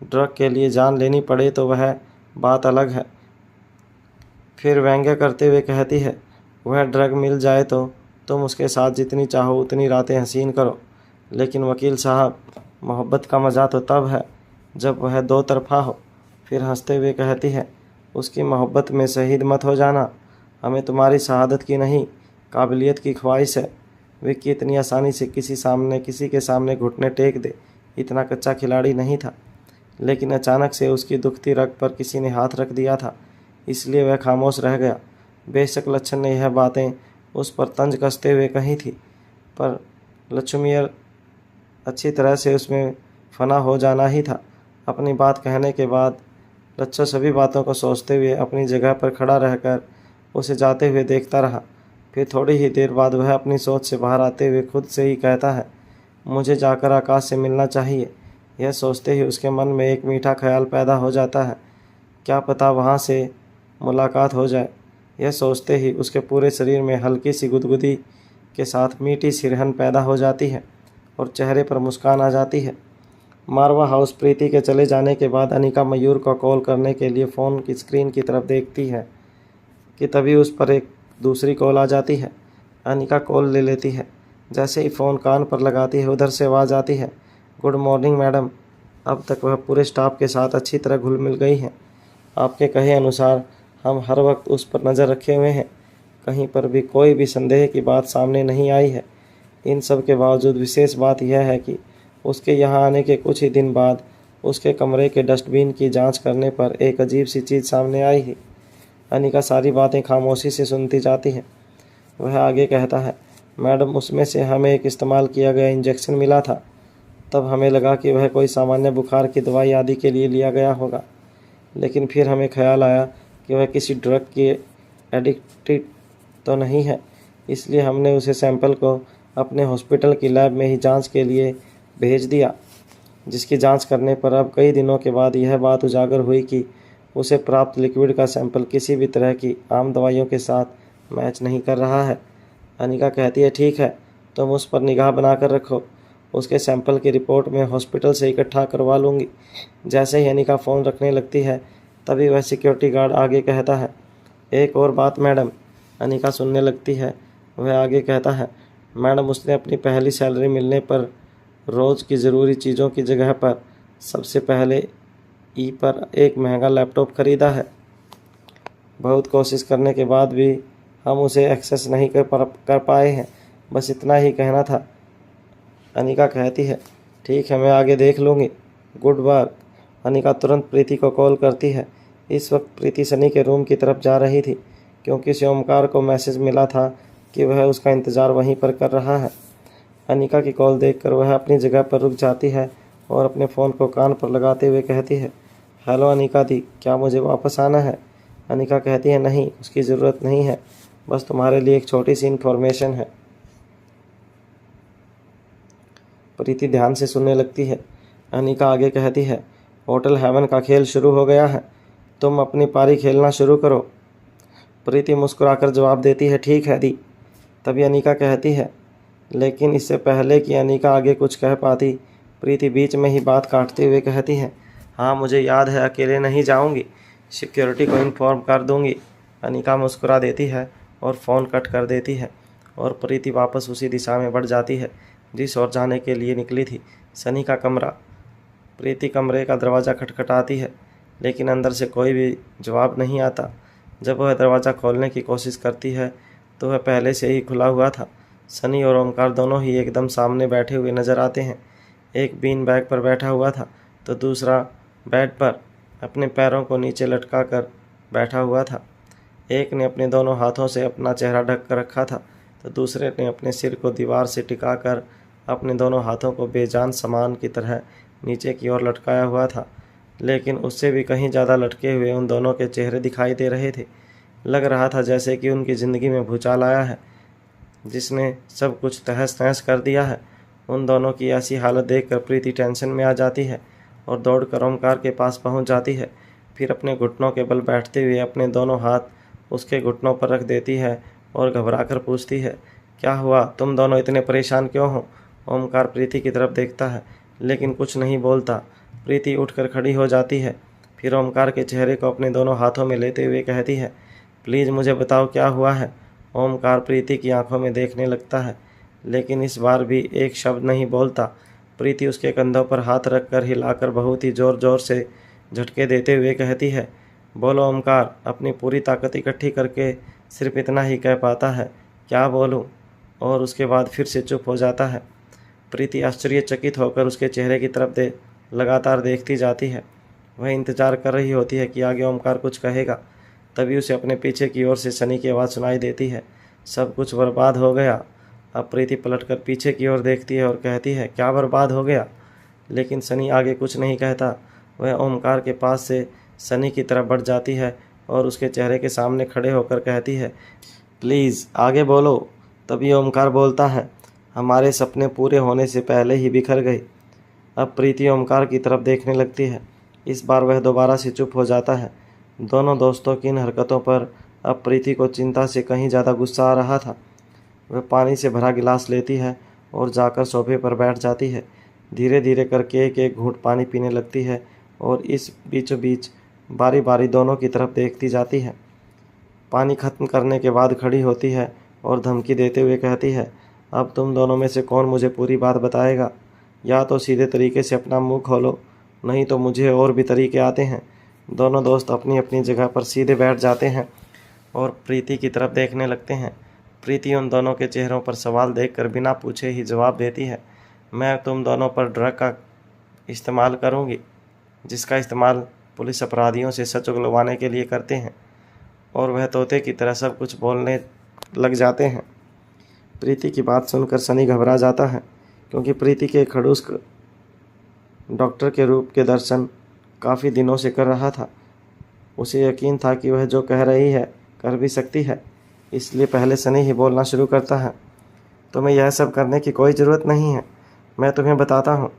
Speaker 2: ड्रग के लिए जान लेनी पड़े तो वह बात अलग है। फिर व्यंग्य करते हुए कहती है, वह ड्रग मिल जाए तो तुम उसके साथ जितनी चाहो उतनी रातें हसीन करो, लेकिन वकील साहब, मोहब्बत का मज़ा तो तब है जब वह दो तरफा हो। फिर हंसते हुए कहती है, उसकी मोहब्बत में शहीद मत हो जाना, हमें तुम्हारी शहादत की नहीं, काबिलियत की ख्वाहिश है। विक्की इतनी आसानी से किसी के सामने घुटने टेक दे, इतना कच्चा खिलाड़ी नहीं था, लेकिन अचानक से उसकी दुखती रग पर किसी ने हाथ रख दिया था, इसलिए वह खामोश रह गया। बेशक लच्छन ने यह बातें उस पर तंज कसते हुए कही थी, पर लक्ष्मीयर अच्छी तरह से उसमें फना हो जाना ही था। अपनी बात कहने के बाद लच्छू सभी बातों को सोचते हुए अपनी जगह पर खड़ा रहकर उसे जाते हुए देखता रहा। फिर थोड़ी ही देर बाद वह अपनी सोच से बाहर आते हुए खुद से ही कहता है, मुझे जाकर आकाश से मिलना चाहिए। यह सोचते ही उसके मन में एक मीठा ख्याल पैदा हो जाता है, क्या पता वहाँ से मुलाकात हो जाए। यह सोचते ही उसके पूरे शरीर में हल्की सी गुदगुदी के साथ मीठी सिरहन पैदा हो जाती है और चेहरे पर मुस्कान आ जाती है। मारवा हाउस प्रीति के चले जाने के बाद अनिका मयूर को कॉल करने के लिए फ़ोन की स्क्रीन की तरफ देखती है कि तभी उस पर एक दूसरी कॉल आ जाती है। अनिका कॉल ले लेती है। जैसे ही फ़ोन कान पर लगाती है, उधर से आवाज़ आती है, गुड मॉर्निंग मैडम। अब तक वह पूरे स्टाफ के साथ अच्छी तरह घुल मिल गई हैं। आपके कहे अनुसार हम हर वक्त उस पर नज़र रखे हुए हैं, कहीं पर भी कोई भी संदेह की बात सामने नहीं आई है। इन सब के बावजूद विशेष बात यह है कि उसके यहाँ आने के कुछ ही दिन बाद उसके कमरे के डस्टबिन की जांच करने पर एक अजीब सी चीज़ सामने आई है। अनिका सारी बातें खामोशी से सुनती जाती है। वह आगे कहता है, मैडम, उसमें से हमें एक इस्तेमाल किया गया इंजेक्शन मिला था। तब हमें लगा कि वह कोई सामान्य बुखार की दवाई आदि के लिए लिया गया होगा, लेकिन फिर हमें ख्याल आया कि वह किसी ड्रग के एडिक्टेड तो नहीं है, इसलिए हमने उसे सैंपल को अपने हॉस्पिटल की लैब में ही जांच के लिए भेज दिया, जिसकी जांच करने पर अब कई दिनों के बाद यह बात उजागर हुई कि उसे प्राप्त लिक्विड का सैंपल किसी भी तरह की आम दवाइयों के साथ मैच नहीं कर रहा है। अनिका कहती है, ठीक है, तुम उस पर निगाह बनाकर रखो, उसके सैंपल की रिपोर्ट मैं हॉस्पिटल से इकट्ठा करवा लूँगी। जैसे ही अनिका फ़ोन रखने लगती है, तभी वह सिक्योरिटी गार्ड आगे कहता है, एक और बात मैडम। अनिका सुनने लगती है। वह आगे कहता है, मैडम, उसने अपनी पहली सैलरी मिलने पर रोज़ की ज़रूरी चीज़ों की जगह पर सबसे पहले ई पर एक महंगा लैपटॉप खरीदा है। बहुत कोशिश करने के बाद भी हम उसे एक्सेस नहीं कर पाए हैं। बस इतना ही कहना था। अनिका कहती है, ठीक है, मैं आगे देख लूँगी। Good work. अनिका तुरंत प्रीति को कॉल करती है। इस वक्त प्रीति सनी के रूम की तरफ जा रही थी, क्योंकि उसे ओमकार को मैसेज मिला था कि वह उसका इंतज़ार वहीं पर कर रहा है। अनिका की कॉल देखकर वह अपनी जगह पर रुक जाती है और अपने फ़ोन को कान पर लगाते हुए कहती है, हेलो अनिका दी, क्या मुझे वापस आना है? अनिका कहती है, नहीं, उसकी ज़रूरत नहीं है, बस तुम्हारे लिए एक छोटी सी इन्फॉर्मेशन है। प्रीति ध्यान से सुनने लगती है। अनिका आगे कहती है, होटल हेवन का खेल शुरू हो गया है, तुम अपनी पारी खेलना शुरू करो। प्रीति मुस्कुराकर जवाब देती है, ठीक है दी। तभी अनिका कहती है, लेकिन इससे पहले कि अनिका आगे कुछ कह पाती, प्रीति बीच में ही बात काटते हुए कहती है, हाँ मुझे याद है, अकेले नहीं जाऊंगी, सिक्योरिटी को इन्फॉर्म कर दूंगी। अनिका मुस्कुरा देती है और फ़ोन कट कर देती है और प्रीति वापस उसी दिशा में बढ़ जाती है जिस ओर जाने के लिए निकली थी, सनी का कमरा। प्रीति कमरे का दरवाज़ा खटखटाती है, लेकिन अंदर से कोई भी जवाब नहीं आता। जब वह दरवाज़ा खोलने की कोशिश करती है तो वह पहले से ही खुला हुआ था। सनी और ओमकार दोनों ही एकदम सामने बैठे हुए नज़र आते हैं। एक बीन बैग पर बैठा हुआ था तो दूसरा बेड पर अपने पैरों को नीचे लटका कर बैठा हुआ था। एक ने अपने दोनों हाथों से अपना चेहरा ढक कर रखा था तो दूसरे ने अपने सिर को दीवार से टिका कर अपने दोनों हाथों को बेजान सामान की तरह नीचे की ओर लटकाया हुआ था, लेकिन उससे भी कहीं ज़्यादा लटके हुए उन दोनों के चेहरे दिखाई दे रहे थे। लग रहा था जैसे कि उनकी ज़िंदगी में भूचाल आया है जिसने सब कुछ तहस नहस कर दिया है। उन दोनों की ऐसी हालत देखकर प्रीति टेंशन में आ जाती है और दौड़कर ओमकार के पास पहुंच जाती है। फिर अपने घुटनों के बल बैठते हुए अपने दोनों हाथ उसके घुटनों पर रख देती है और घबराकर पूछती है, क्या हुआ, तुम दोनों इतने परेशान क्यों हो? ओमकार प्रीति की तरफ देखता है लेकिन कुछ नहीं बोलता। प्रीति उठकर खड़ी हो जाती है। फिर ओमकार के चेहरे को अपने दोनों हाथों में लेते हुए कहती है, प्लीज़ मुझे बताओ क्या हुआ है। ओमकार प्रीति की आंखों में देखने लगता है, लेकिन इस बार भी एक शब्द नहीं बोलता। प्रीति उसके कंधों पर हाथ रखकर हिलाकर बहुत ही ज़ोर ज़ोर से झटके देते हुए कहती है, बोलो ओमकार। अपनी पूरी ताकत इकट्ठी करके सिर्फ इतना ही कह पाता है, क्या बोलूं? और उसके बाद फिर से चुप हो जाता है। प्रीति आश्चर्यचकित होकर उसके चेहरे की तरफ लगातार देखती जाती है। वह इंतज़ार कर रही होती है कि आगे ओमकार कुछ कहेगा। तभी उसे अपने पीछे की ओर से सनी की आवाज़ सुनाई देती है, सब कुछ बर्बाद हो गया। अब प्रीति पलटकर पीछे की ओर देखती है और कहती है, क्या बर्बाद हो गया? लेकिन सनी आगे कुछ नहीं कहता। वह ओमकार के पास से सनी की तरफ बढ़ जाती है और उसके चेहरे के सामने खड़े होकर कहती है, प्लीज़ आगे बोलो। तभी ओमकार बोलता है, हमारे सपने पूरे होने से पहले ही बिखर गए। अब प्रीति ओमकार की तरफ देखने लगती है। इस बार वह दोबारा से चुप हो जाता है। दोनों दोस्तों की इन हरकतों पर अब प्रीति को चिंता से कहीं ज़्यादा गुस्सा आ रहा था। वह पानी से भरा गिलास लेती है और जाकर सोफे पर बैठ जाती है। धीरे धीरे करके एक एक घूंट पानी पीने लगती है और इस बीचों बीच बारी बारी दोनों की तरफ देखती जाती है। पानी खत्म करने के बाद खड़ी होती है और धमकी देते हुए कहती है, अब तुम दोनों में से कौन मुझे पूरी बात बताएगा? या तो सीधे तरीके से अपना मुंह खोलो, नहीं तो मुझे और भी तरीके आते हैं। दोनों दोस्त अपनी अपनी जगह पर सीधे बैठ जाते हैं और प्रीति की तरफ देखने लगते हैं। प्रीति उन दोनों के चेहरों पर सवाल देखकर बिना पूछे ही जवाब देती है, मैं तुम दोनों पर ड्रग का इस्तेमाल करूँगी, जिसका इस्तेमाल पुलिस अपराधियों से सच उगलवाने के लिए करते हैं। और वह तोते की तरह सब कुछ बोलने लग जाते हैं। प्रीति की बात सुनकर सनी घबरा जाता है, क्योंकि प्रीति के खड़ूस डॉक्टर के रूप के दर्शन काफ़ी दिनों से कर रहा था। उसे यकीन था कि वह जो कह रही है कर भी सकती है, इसलिए पहले सनी ही बोलना शुरू करता है, तुम्हें यह सब करने की कोई ज़रूरत नहीं है, मैं तुम्हें बताता हूँ।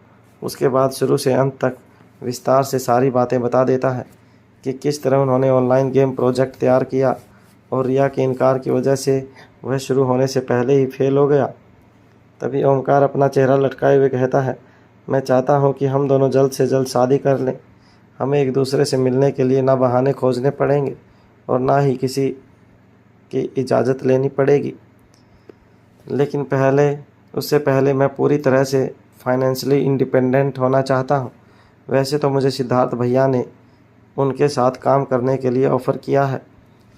Speaker 2: उसके बाद शुरू से अंत तक विस्तार से सारी बातें बता देता है कि किस तरह उन्होंने ऑनलाइन गेम प्रोजेक्ट तैयार किया और रिया के इनकार की वजह से वह शुरू होने से पहले ही फेल हो गया। तभी ओमकार अपना चेहरा लटकाए हुए कहता है, मैं चाहता हूँ कि हम दोनों जल्द से जल्द शादी कर लें। हमें एक दूसरे से मिलने के लिए ना बहाने खोजने पड़ेंगे और ना ही किसी की इजाज़त लेनी पड़ेगी। लेकिन उससे पहले मैं पूरी तरह से फाइनेंशियली इंडिपेंडेंट होना चाहता हूँ। वैसे तो मुझे सिद्धार्थ भैया ने उनके साथ काम करने के लिए ऑफ़र किया है,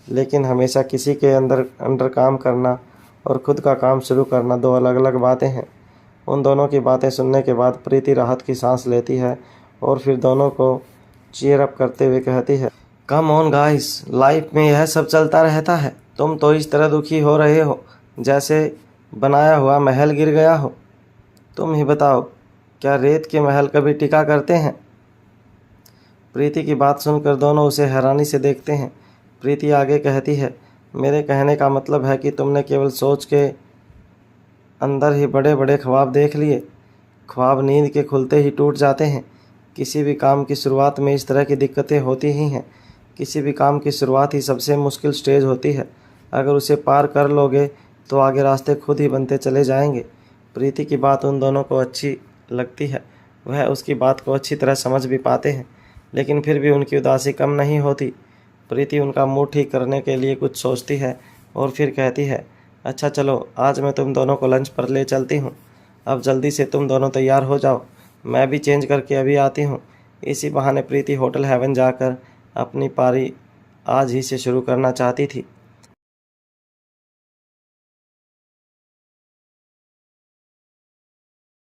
Speaker 2: लेकिन हमेशा किसी के अंडर काम करना और खुद का काम शुरू करना दो अलग अलग बातें हैं। उन दोनों की बातें सुनने के बाद प्रीति राहत की सांस लेती है और फिर दोनों को चीयर अप करते हुए कहती है, कम ऑन गाइस, लाइफ में यह सब चलता रहता है। तुम तो इस तरह दुखी हो रहे हो जैसे बनाया हुआ महल गिर गया हो। तुम ही बताओ, क्या रेत के महल कभी टिका करते हैं? प्रीति की बात सुनकर दोनों उसे हैरानी से देखते हैं। प्रीति आगे कहती है, मेरे कहने का मतलब है कि तुमने केवल सोच के अंदर ही बड़े बड़े ख्वाब देख लिए। ख्वाब नींद के खुलते ही टूट जाते हैं। किसी भी काम की शुरुआत में इस तरह की दिक्कतें होती ही हैं। किसी भी काम की शुरुआत ही सबसे मुश्किल स्टेज होती है। अगर उसे पार कर लोगे तो आगे रास्ते खुद ही बनते चले जाएंगे। प्रीति की बात उन दोनों को अच्छी लगती है। वह उसकी बात को अच्छी तरह समझ भी पाते हैं, लेकिन फिर भी उनकी उदासी कम नहीं होती। प्रीति उनका मूड ठीक करने के लिए कुछ सोचती है और फिर कहती है, अच्छा चलो, आज मैं तुम दोनों को लंच पर ले चलती हूँ। अब जल्दी से तुम दोनों तैयार हो जाओ, मैं भी चेंज करके अभी आती हूँ। इसी बहाने प्रीति होटल हेवन जाकर अपनी पारी आज ही से शुरू करना चाहती थी।